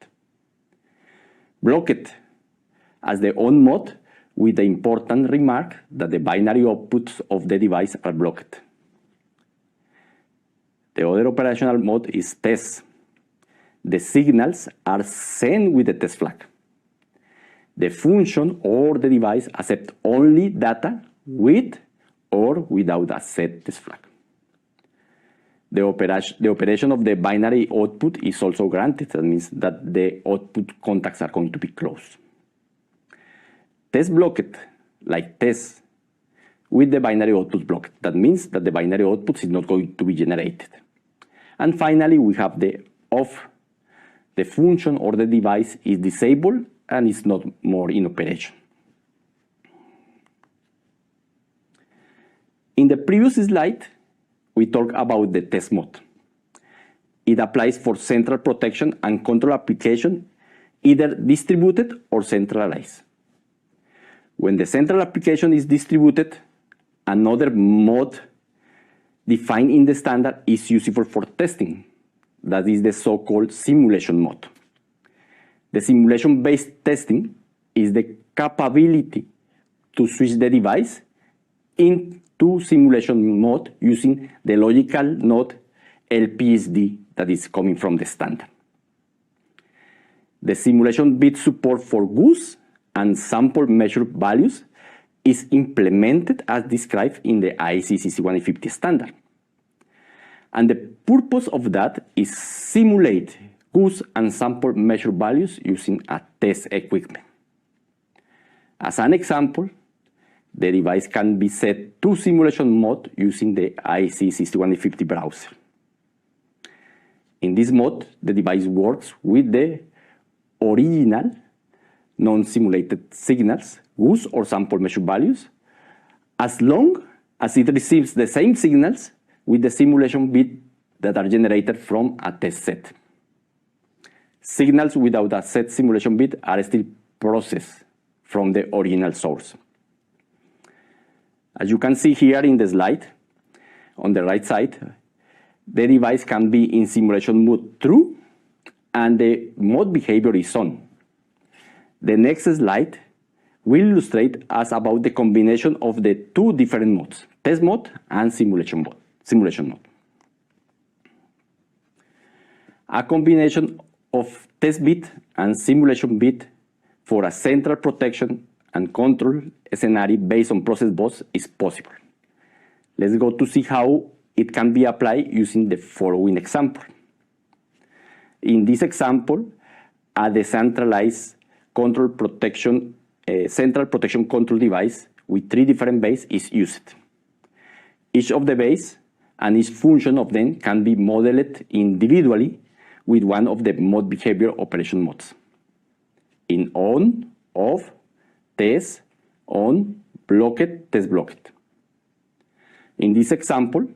Blocked as the on mode with the important remark that the binary outputs of the device are blocked. The other operational mode is test. The signals are sent with the test flag. The function or the device accepts only data with or without a set test flag. the operation of the binary output is also granted. That means that the output contacts are going to be closed. Test blocked, like test, with the binary output blocked. That means that the binary output is not going to be generated. And finally, we have the off. The function or the device is disabled and is not more in operation. In the previous slide, we talked about the test mode. It applies for central protection and control application, either distributed or centralized. When the central application is distributed, another mode defined in the standard is useful for testing. That is the so-called simulation mode. The simulation-based testing is the capability to switch the device into simulation mode using the logical node LPSD that is coming from the standard. The simulation bit support for goose and sample measure values is implemented as described in the IEC 61150 standard. And the purpose of that is simulate goose and sample measure values using a test equipment. As an example, the device can be set to simulation mode using the IEC 61150 browser. In this mode, the device works with the original non-simulated signals, goose or sample measure values, as long as it receives the same signals with the simulation bit that are generated from a test set. Signals without a set simulation bit are still processed from the original source. As you can see here in the slide, on the right side, the device can be in simulation mode true, and the mode behavior is on. The next slide will illustrate us about the combination of the two different modes, test mode and simulation mode. A combination of test bit and simulation bit for a central protection and control scenario based on process bus is possible. Let's go to see how it can be applied using the following example. In this example, a decentralized control protection, central protection control device with 3 different bays is used. Each of the bays and each function of them can be modeled individually with one of the mode behavior operation modes. In on, off, test, on, blocked, test blocked. In this example,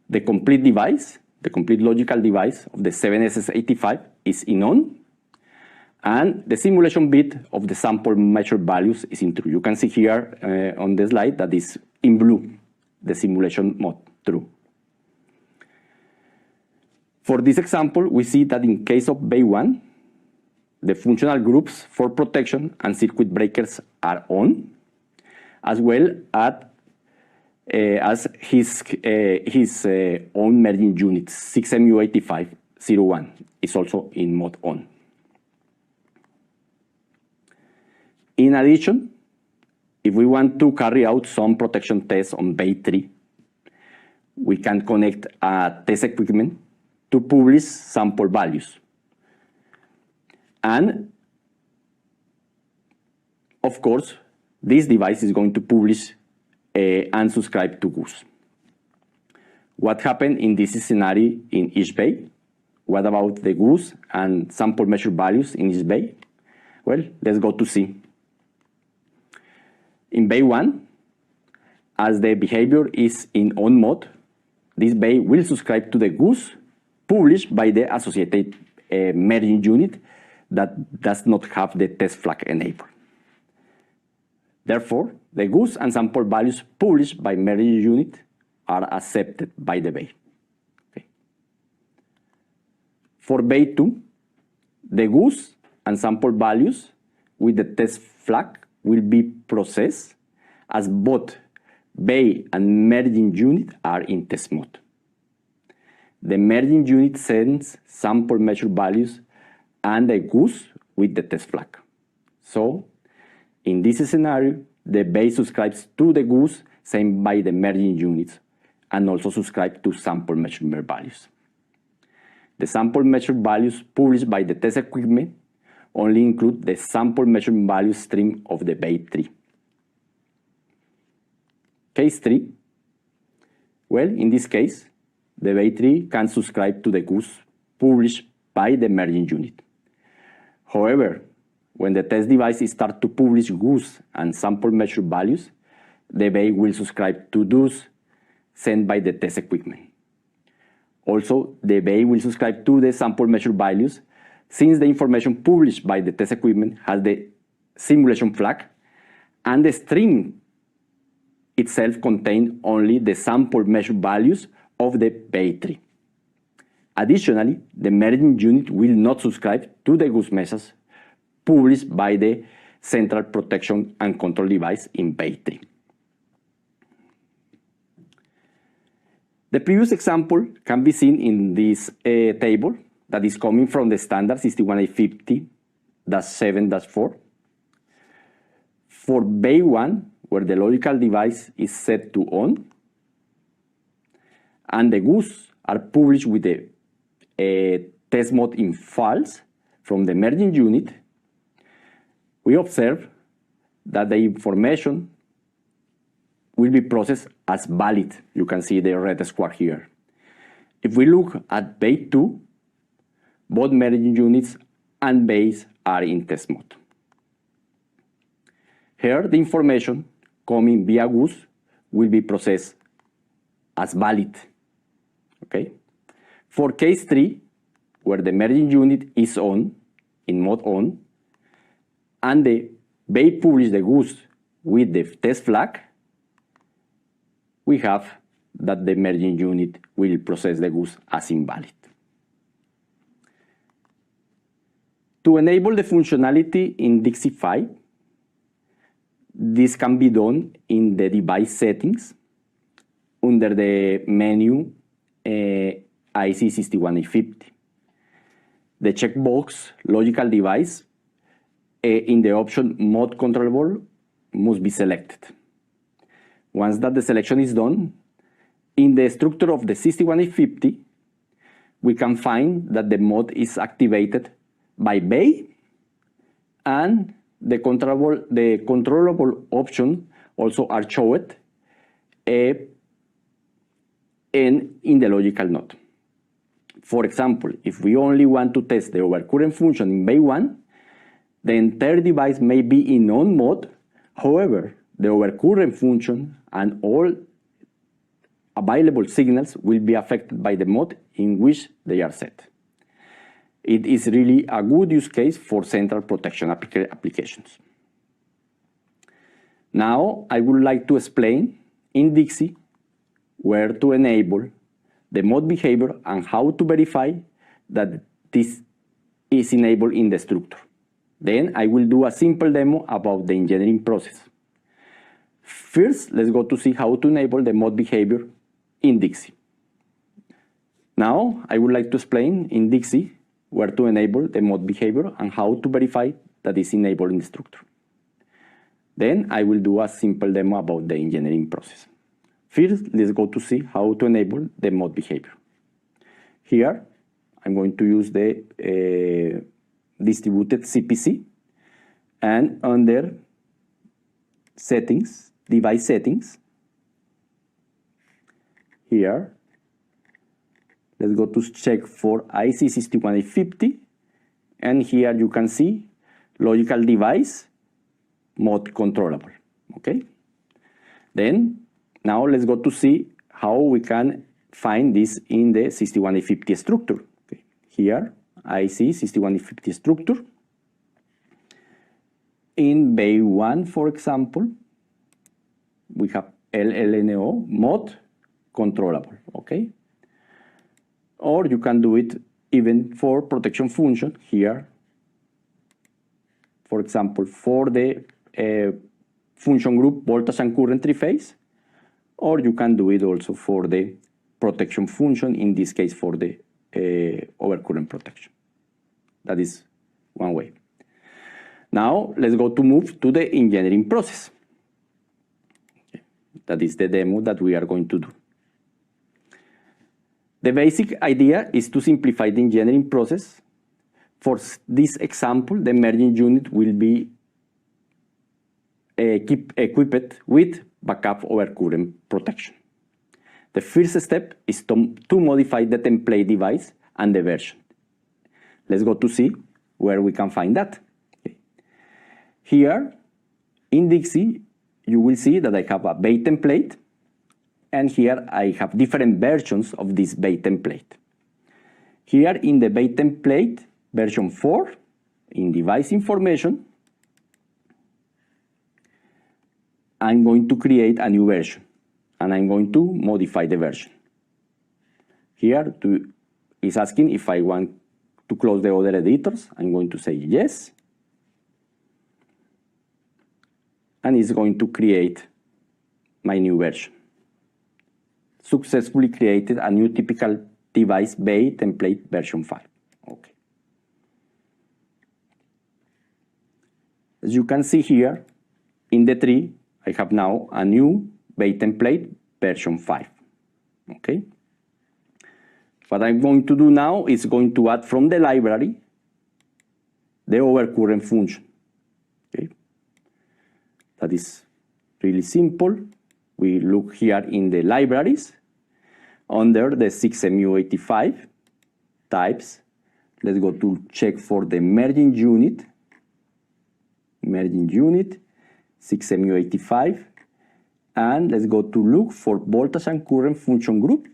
the complete device, the complete logical device of the 7SX85 is in on, and the simulation bit of the sample measure values is in true. You can see here on the slide that is in blue, the simulation mode true. For this example, we see that in case of bay 1, the functional groups for protection and circuit breakers are on, as well as his own merging unit, 6MU8501, is also in mode on. In addition, if we want to carry out some protection tests on bay 3, we can connect a test equipment to publish sample values. And of course, this device is going to publish and subscribe to goose. What happened in this scenario in each bay? What about the goose and sample measure values in each bay? Well, let's go to see. In bay 1, as the behavior is in on mode, this bay will subscribe to the goose published by the associated merging unit that does not have the test flag enabled. Therefore, the goose and sample values published by merging unit are accepted by the bay. Okay. For bay 2, the goose and sample values with the test flag will be processed as both bay and merging unit are in test mode. The merging unit sends sample measure values and the goose with the test flag. So, in this scenario, the bay subscribes to the goose sent by the merging units, and also subscribe to sample measurement values. The sample measured values published by the test equipment only include the sample measurement value stream of the bait tree. Case 3. Well, in this case, the bait tree can subscribe to the goose published by the merging unit. However, when the test device starts to publish goose and sample measured values, the bait will subscribe to those sent by the test equipment. Also, the bait will subscribe to the sample measured values since the information published by the test equipment has the simulation flag and the string itself contains only the sample measured values of the bait tree. Additionally, the merging unit will not subscribe to the goose message published by the central protection and control device in bait tree. The previous example can be seen in this table that is coming from the standard 61850-7-4. For bait 1, where the logical device is set to on, and the goose are published with the test mode in false from the merging unit, we observe that the information will be processed as valid. You can see the red square here. If we look at bait 2, both merging units and baits are in test mode. Here, the information coming via goose will be processed as valid. Okay? For case 3, where the merging unit is on, in mode on, and the bait publishes the goose with the test flag, we have that the merging unit will process the goose as invalid. To enable the functionality in DIXI 5, this can be done in the device settings under the menu IC 61850. The checkbox logical device in the option mode controllable must be selected. Once that the selection is done, in the structure of the 61850, we can find that the mode is activated by bait, and the controllable option also are showed in the logical node. For example, if we only want to test the overcurrent function in bait 1, the entire device may be in on mode. However, the overcurrent function and all available signals will be affected by the mode in which they are set. It is really a good use case for central protection applications. Now, I would like to explain in DIXI where to enable the mode behavior and how to verify that this is enabled in the structure. Then I will do a simple demo about the engineering process. First, let's go to see how to enable the mode behavior in DIXI. Now, I would like to explain in DIXI where to enable the mode behavior and how to verify that it's enabled in the structure. Then I will do a simple demo about the engineering process. First, let's go to see how to enable the mode behavior. Here, I'm going to use the distributed CPC, and under settings, device settings, here, let's go to check for IC 61850, and here you can see logical device mode controllable. Okay? Then, now let's go to see how we can find this in the 61850 structure. Okay. Here, IC 61850 structure. In bait 1, for example, we have LLNO mode controllable. Okay? Or you can do it even for protection function here. For example, for the function group voltage and current three-phase, or you can do it also for the protection function, in this case for the overcurrent protection. That is one way. Now let's go to move to the engineering process. Okay. That is the demo that we are going to do. The basic idea is to simplify the engineering process. For this example, the merging unit will be equipped with backup overcurrent protection. The first step is to modify the template device and the version. Let's go to see where we can find that. Okay. Here in Dixie, you will see that I have a base template, and here I have different versions of this base template. Here in the base template, version 4, in device information, I'm going to create a new version, and I'm going to modify the version. Here is asking if I want to close the other editors. I'm going to say yes. And it's going to create my new version. Successfully created a new typical device base template version 5. Okay. As you can see here, in the tree, I have now a new base template version 5. Okay. What I'm going to do now is going to add from the library the overcurrent function. Okay. That is really simple. We look here in the libraries under the 6MU85 types. Let's go to check for the merging unit. Merging unit, 6MU85. And let's go to look for voltage and current function group.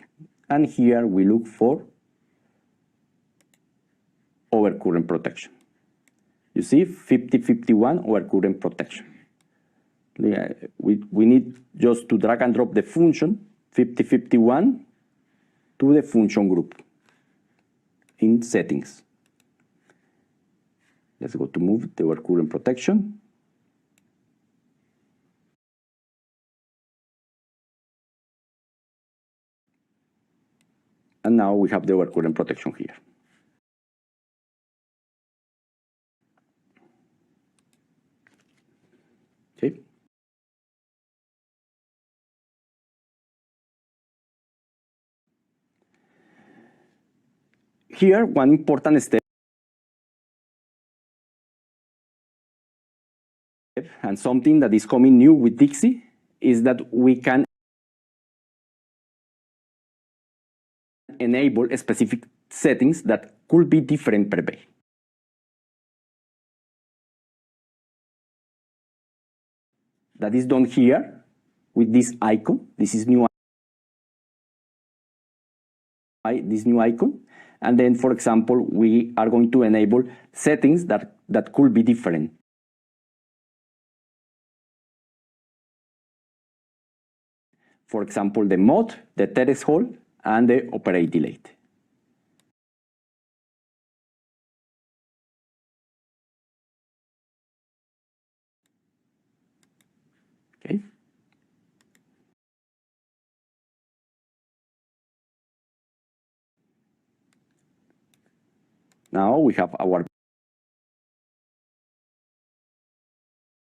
And here we look for overcurrent protection. You see 5051 overcurrent protection. We need just to drag and drop the function 5051 to the function group in settings. Let's go to move the overcurrent protection. And now we have the overcurrent protection here. Okay. Here, one important step, and something that is coming new with Dixie, is that we can enable specific settings that could be different per bay. That is done here with this icon. This is new icon. And then, for example, we are going to enable settings that could be different. For example, the mode, the threshold, and the operate delete. Okay. Now we have our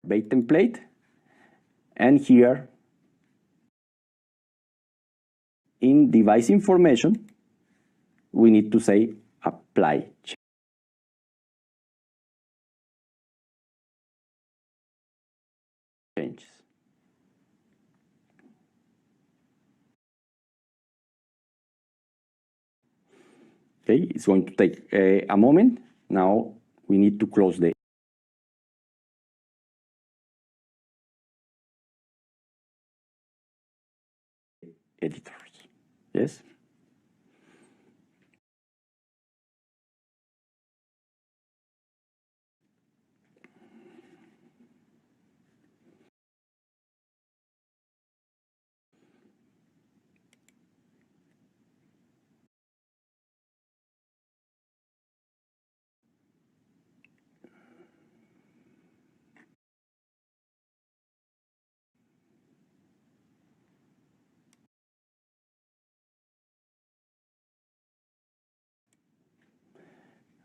base template, and here in device information, we need to say apply changes. Okay, it's going to take a moment. Now we need to close the editors. Yes.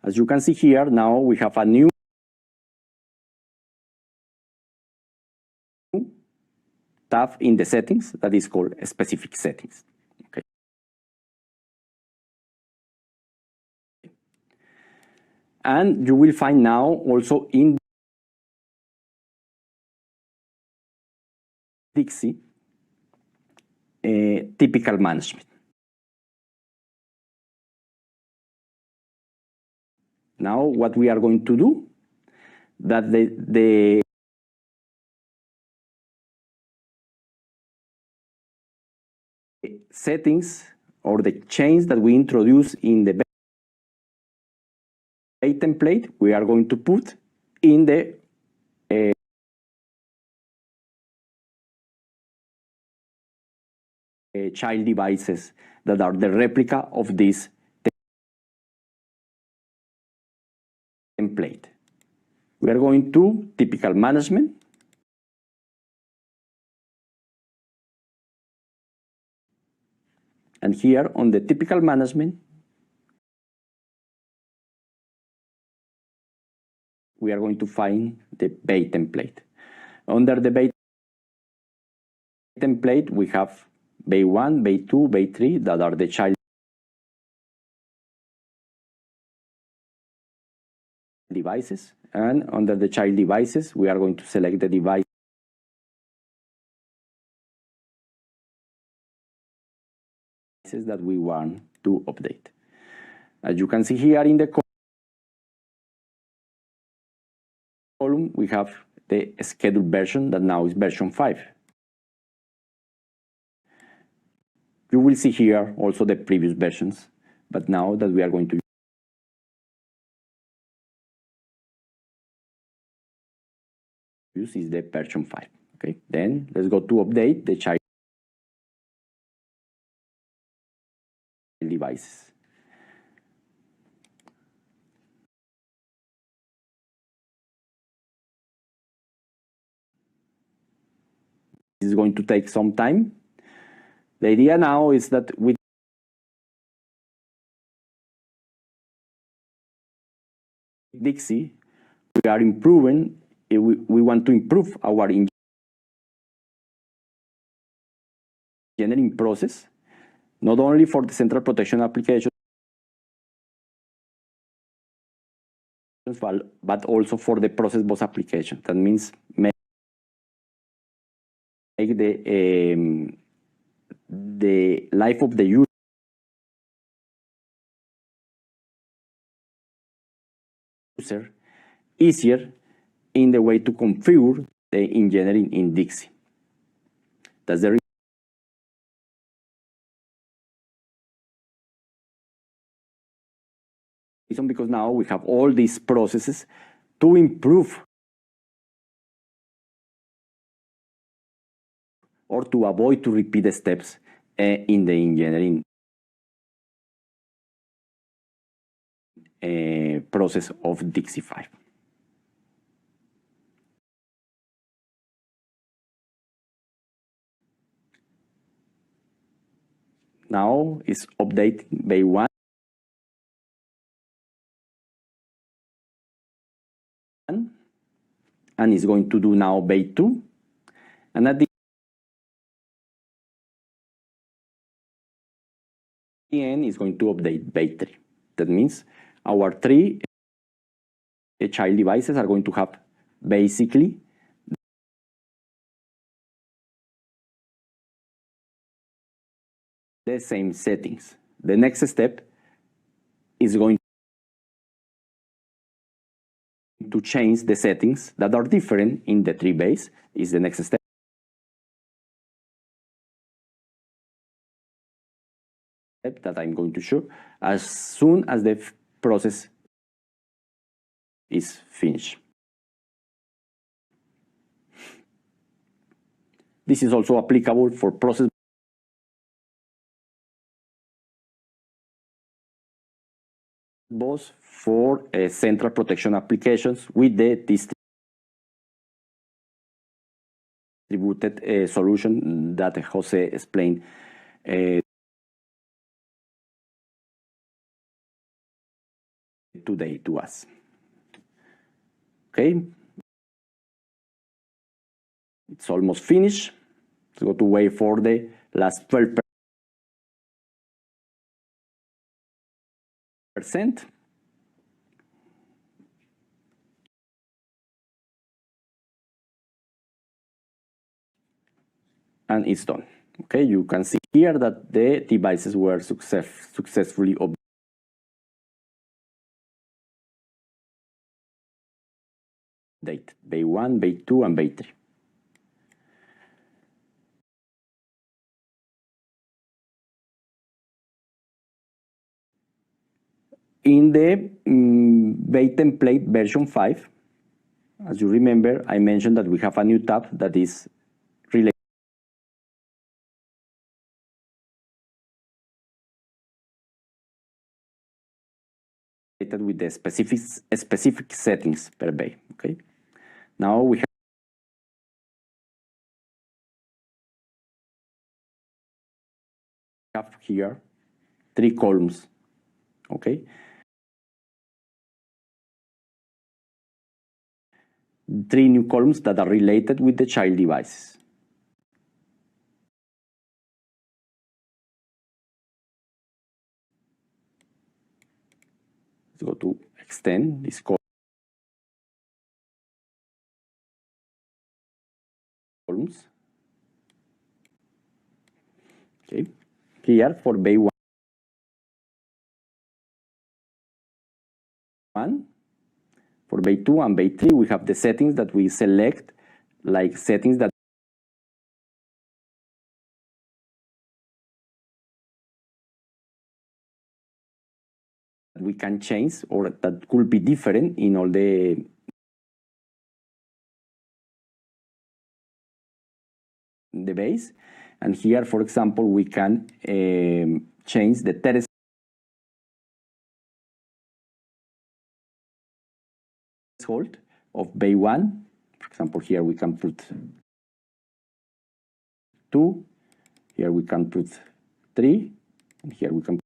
As you can see here, now we have a new tab in the settings that is called specific settings. And you will find now also in Dixie typical management. Now what we are going to do, that the settings or the change that we introduce in the base template, we are going to put in the child devices that are the replica of this template. We are going to typical management. And here on the typical management, we are going to find the bay template. Under the bay template, we have bay 1, bay 2, bay 3 that are the child devices. And under the child devices, we are going to select the devices that we want to update. As you can see here in the column, we have the scheduled version that now is version 5. You will see here also the previous versions, but now that we are going to use is the version 5. Okay, then let's go to update the child devices. This is going to take some time. The idea now is that with Dixie, we are improving, we want to improve our engineering process, not only for the central protection applications, but also for the process bus application. That means make the life of the user easier in the way to configure the engineering in Dixie. That's the reason, because now we have all these processes to improve or to avoid to repeat the steps in the engineering process of Dixie 5. Now is update bay 1 and is going to do now bay 2, and at the end is going to update bay 3. That means our 3 child devices are going to have basically the same settings. The next step is going to change the settings that are different in the 3 base, is the next step that I'm going to show as soon as the process is finished. This is also applicable for process bus for central protection applications with the distributed solution that Jose explained today to us. Okay, it's almost finished. Let's go to wait for the last 12%. and it's done. Okay, you can see here that the devices were successfully updated. Bay 1, Bay 2, and Bay 3. In the Bay template version 5, as you remember, I mentioned that we have a new tab that is related with the specific settings per bay. Okay, now we have here 3 columns. Okay, 3 new columns that are related with the child devices. Let's go to extend this columns. Okay, here for bay 1, for bay 2 and bay 3, we have the settings that we select, like settings that we can change or that could be different in all the base. And here, for example, we can change the threshold of bay 1. For example, here we can put 2, here we can put 3, and here we can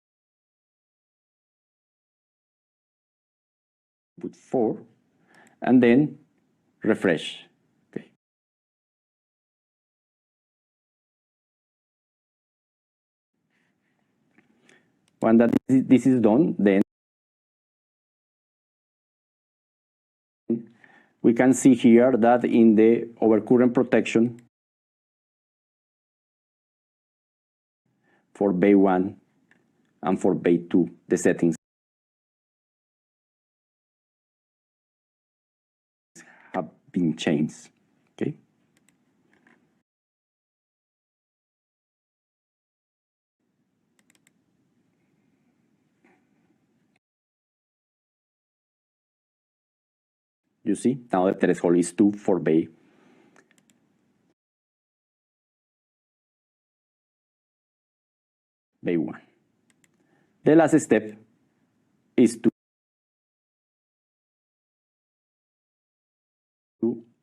put 4, and then refresh. Okay. When this is done, then we can see here that in the overcurrent protection for bay 1 and for bay 2, the settings have been changed. Okay. You see, now the threshold is 2 for bay. Bay 1. The last step is to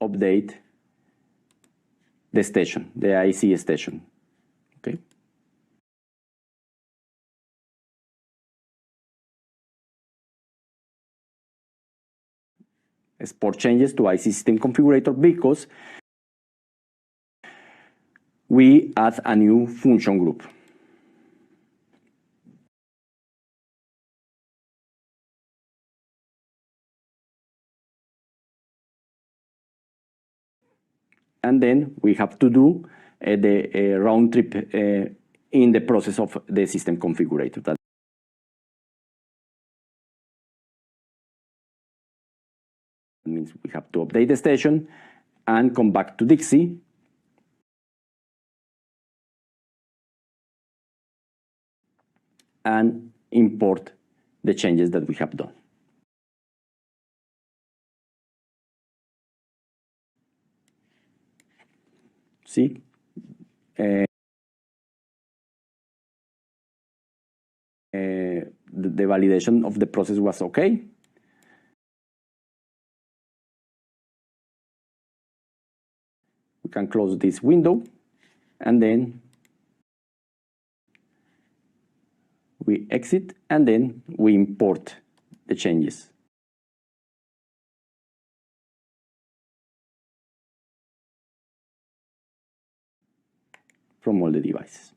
update the station, the IC station. Okay. Export changes to IC system configurator because we add a new function group. And then we have to do the round trip in the process of the system configurator. That means we have to update the station and come back to Dixie and import the changes that we have done. See, the validation of the process was okay. We can close this window and then we exit and then we import the changes. From all the devices.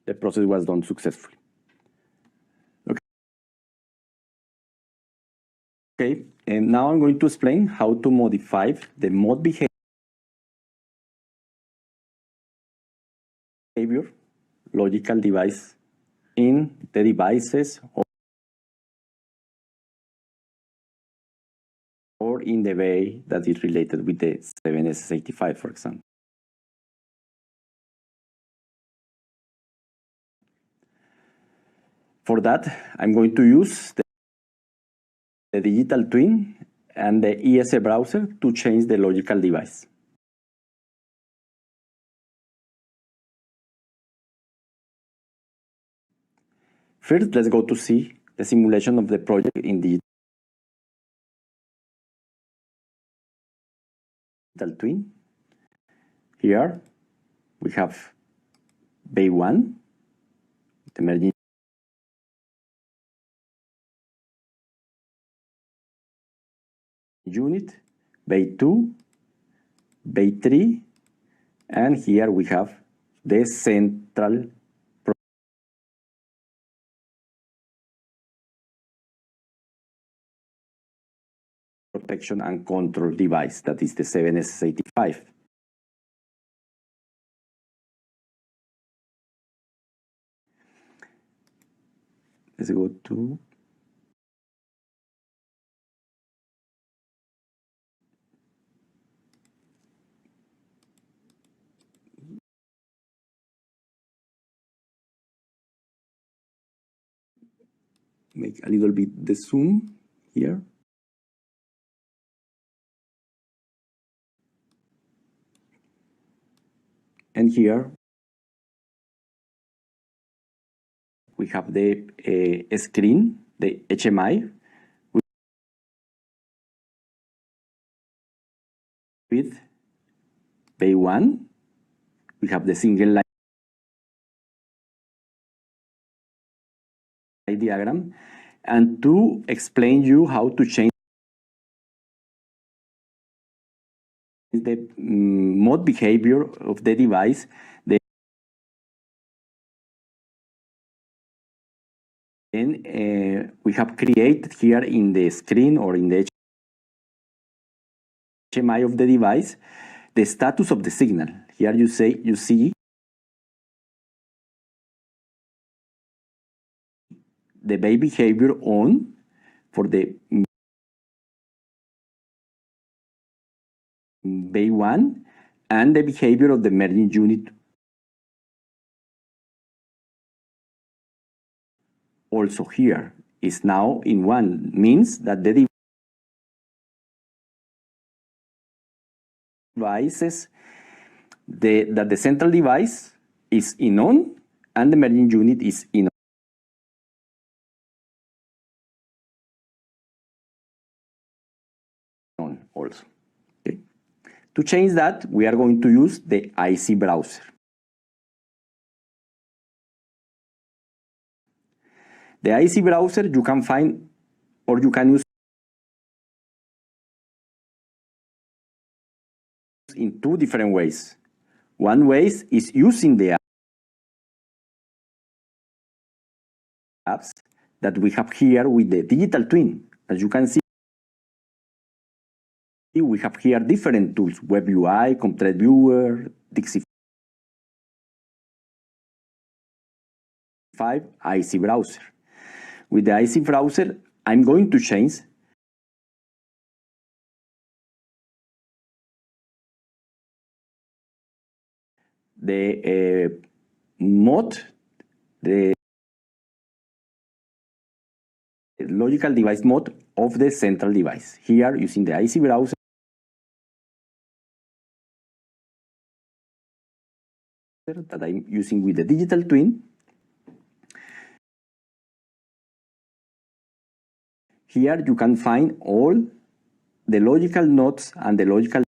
the process was done successfully. Okay, and now I'm going to explain how to modify the mode behavior logical device in the devices or in the way that is related with the 7SX85, for example. For that, I'm going to use the digital twin and the ESA browser to change the logical device. First, let's go to see the simulation of the project in digital twin. Here we have bay 1, the merging unit, bay 2, bay 3, and here we have the central protection and control device, that is the 7SX85. Let's go to make a little bit the zoom here. And here we have the screen, the HMI, with bay 1. We have the single line diagram. And to explain you how to change the mode behavior of the device, then we have created here in the screen or in the HMI of the device the status of the signal. Here you see the bay behavior on for the bay 1 and the behavior of the merging unit also here is now in 1, means that the devices, that the central device is in on and the merging unit is in on also. Okay. To change that, we are going to use the IC browser. The IC browser you can find or you can use in 2 different ways. One way is using the apps that we have here with the digital twin. As you can see, we have here different tools: Web UI, Complete Viewer, Dixie 5, IC browser. With the IC browser, I'm going to change the mode, the logical device mode of the central device. Here, using the IC browser, that I'm using with the digital twin. Here you can find all the logical nodes and the logical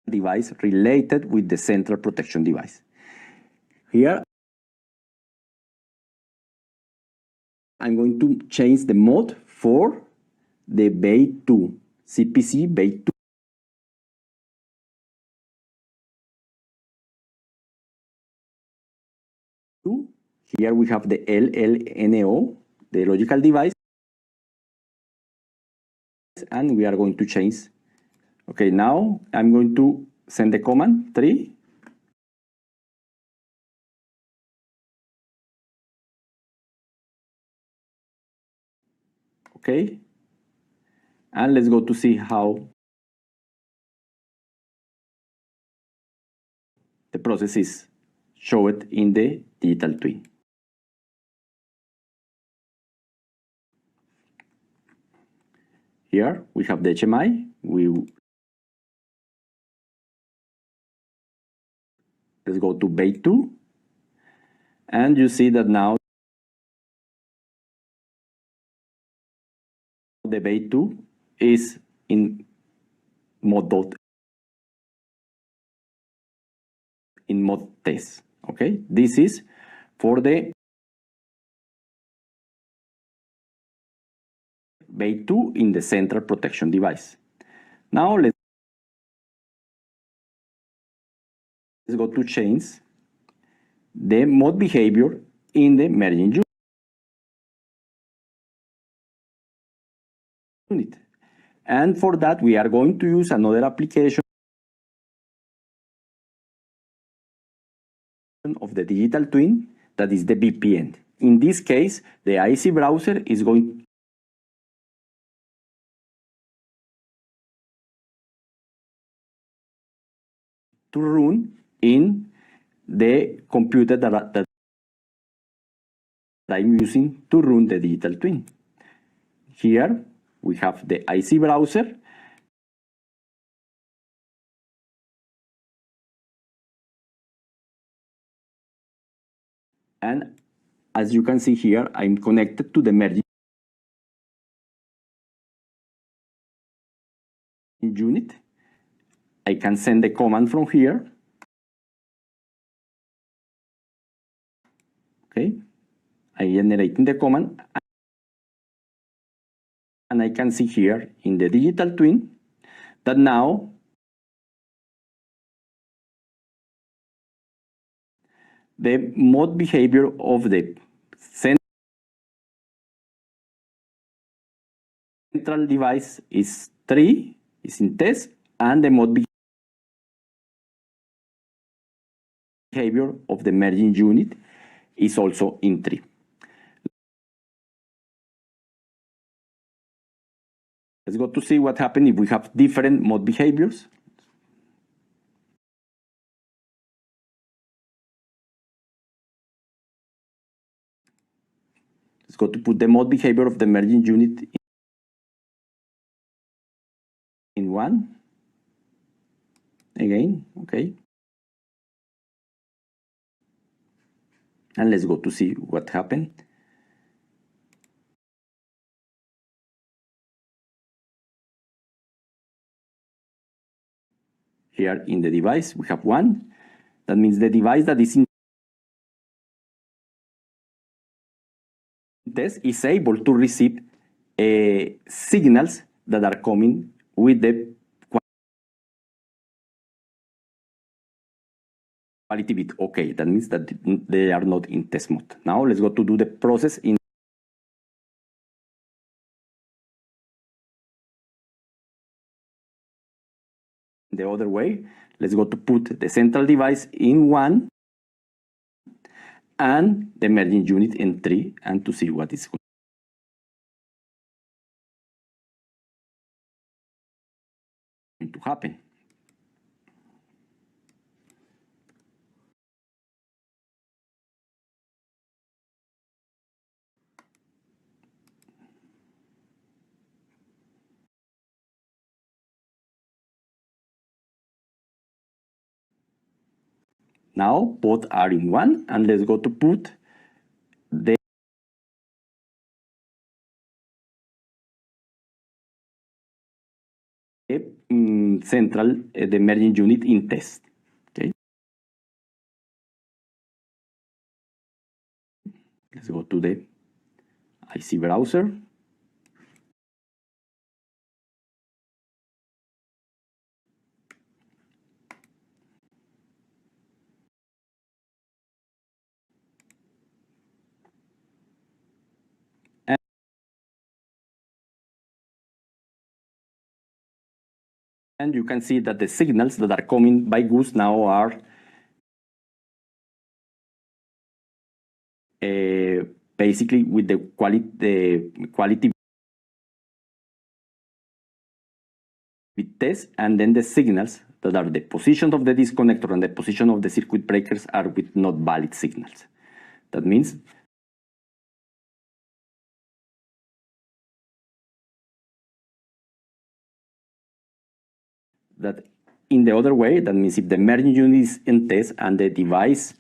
device related with the central protection device. Here I'm going to change the mode for the bay 2, CPC bay 2. Here we have the LLNO, the logical device, and we are going to change. Okay, now I'm going to send the command 3. Okay, and let's go to see how the process is showed in the digital twin. Here we have the HMI. Let's go to bait 2, and you see that now the bait 2 is in mode test. Okay, this is for the bait 2 in the central protection device. Now let's go to change the mode behavior in the merging unit. And for that, we are going to use another application of the digital twin, that is the VPN. In this case, the IC browser is going to run in the computer that I'm using to run the digital twin. Here we have the IC browser, and as you can see here, I'm connected to the merging unit. I can send the command from here. Okay, I generating the command, and I can see here in the digital twin that now the mode behavior of the central device is 3, is in test, and the mode behavior of the merging unit is also in 3. Let's go to see what happens if we have different mode behaviors. Let's go to put the mode behavior of the merging unit in 1. Again, okay. And let's go to see what happened. Here in the device, we have 1. That means the device that is in test is able to receive signals that are coming with the quality bit. Okay, that means that they are not in test mode. Now let's go to do the process in the other way. Let's go to put the central device in 1 and the merging unit in 3, and to see what is going to happen. Now both are in 1, and let's go to put the the merging unit in test. Okay. Let's go to the IC browser. And you can see that the signals that are coming by Goose now are basically with the quality bit test, and then the signals that are the position of the disconnector and the position of the circuit breakers are with not valid signals. That means that in the other way, that means if the merging unit is in test and the device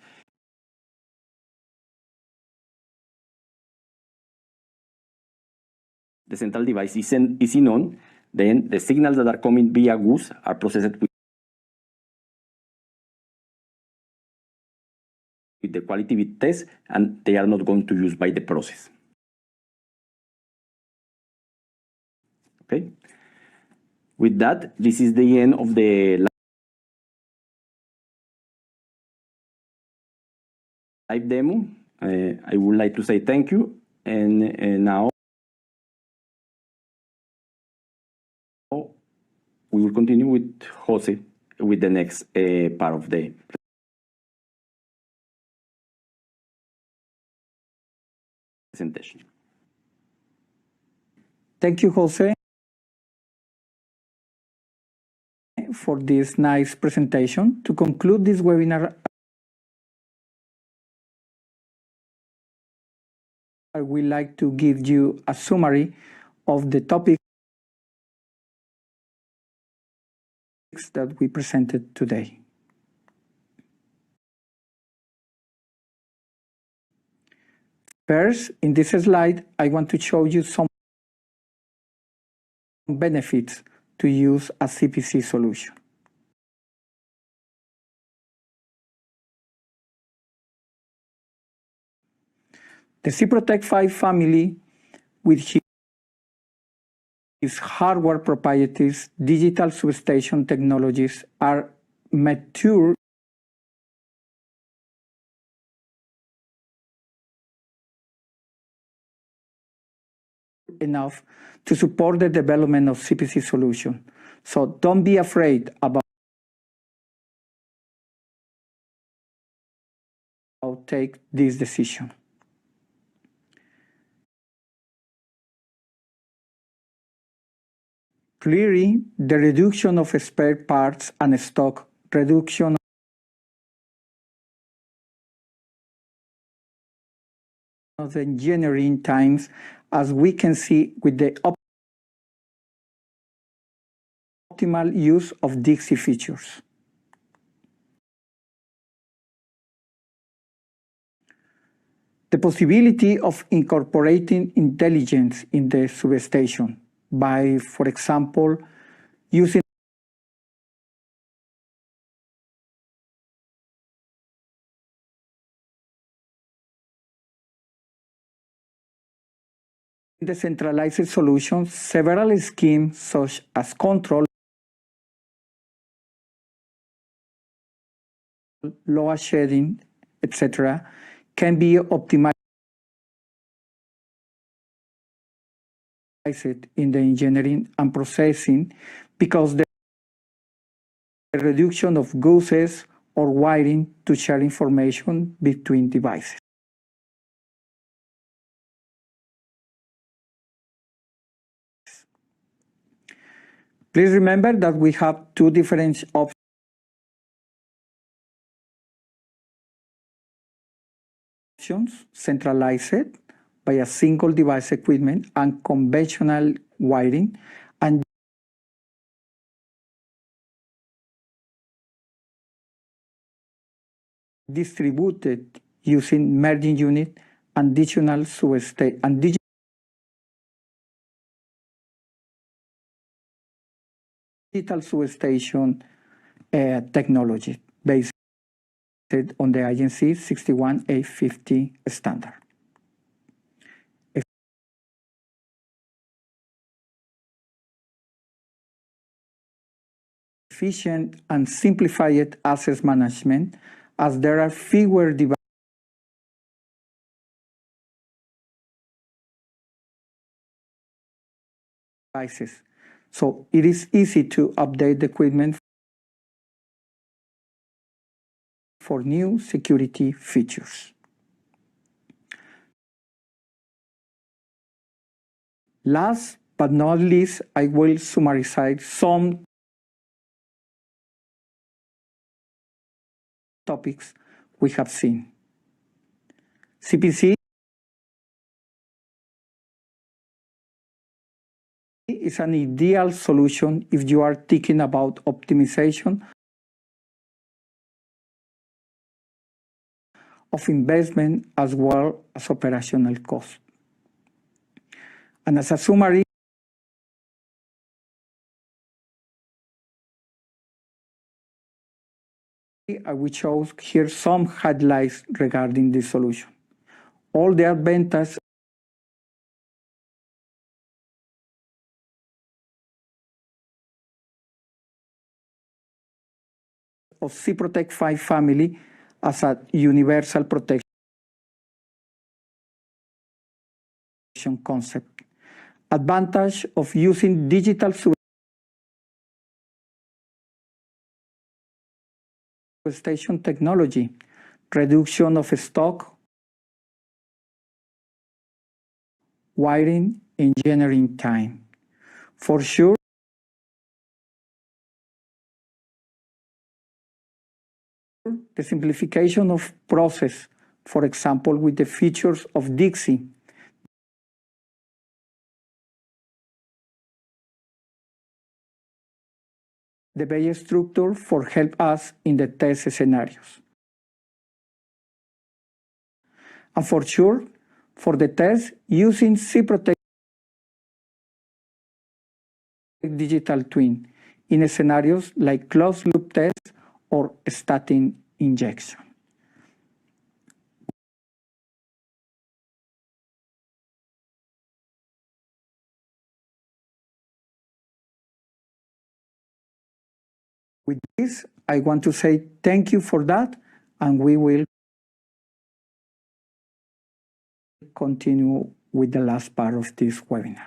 the central device is in on, then the signals that are coming via Goose are processed with the quality bit test, and they are not going to use by the process. Okay. With that, this is the end of the live demo. I would like to say thank you, and now we will continue with Jose with the next part of the presentation. Thank you, Jose, for this nice presentation. To conclude this webinar, I would like to give you a summary of the topics that we presented today. First, in this slide, I want to show you some benefits to use a CPC solution. The SIPROTEC 5 family, with its hardware properties, digital substation technologies, are mature enough to support the development of CPC solution. So don't be afraid about take this decision. Clearly, the reduction of spare parts and stock, reduction of the engineering times, as we can see with the optimal use of Dixie features. The possibility of incorporating intelligence in the substation by, for example, using the centralized solutions, several schemes such as control, load shedding, etc., can be optimized in the engineering and processing because the reduction of gooses or wiring to share information between devices. Please remember that we have two different options: centralized by a single device equipment and conventional wiring, and distributed using merging unit and digital substation and digital substation technology based on the INC 61850 standard. Efficient and simplified access management, as there are fewer devices So it is easy to update the equipment for new security features. Last but not least, I will summarize some topics we have seen. CPC is an ideal solution if you are thinking about optimization of investment as well as operational cost. And as a summary, I will show here some highlights regarding this solution. All the advantages of SIPROTEC 5 family as a universal protection concept. Advantage of using digital substation technology, reduction of stock, wiring, engineering time. For sure, the simplification of process, for example, with the features of Dixie, the base structure for help us in the test scenarios. And for sure, for the test, using SIPROTEC digital twin in scenarios like closed loop test or statin injection. With this, I want to say thank you for that, and we will continue with the last part of this webinar.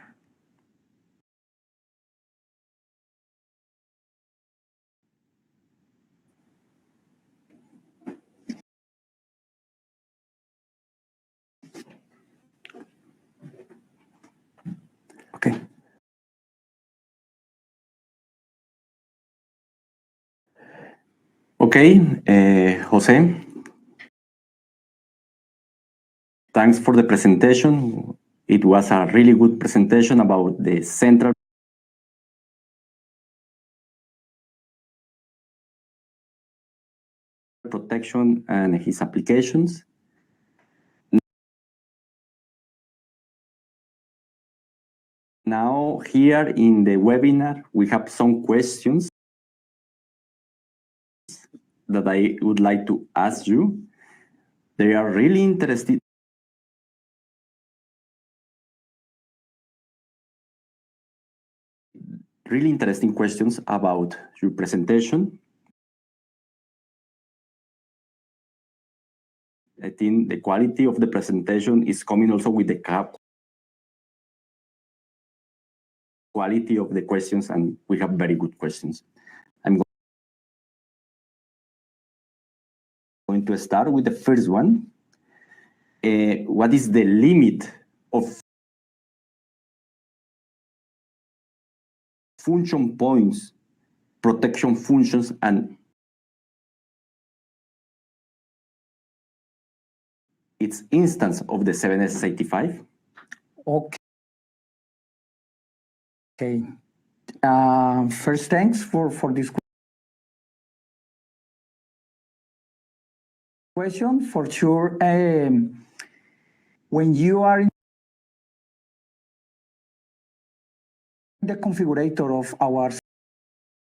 Okay. Okay, Jose. Thanks for the presentation. It was a really good presentation about the central protection and its applications. Now, here in the webinar, we have some questions that I would like to ask you. They are really interesting. Really interesting questions about your presentation. I think the quality of the presentation is coming also with the quality of the questions, and we have very good questions. I'm going to start with the first one. What is the limit of function points, protection functions, and its instance of the 7SX85? Okay. First, thanks for this question. For sure, when you are in the configurator of our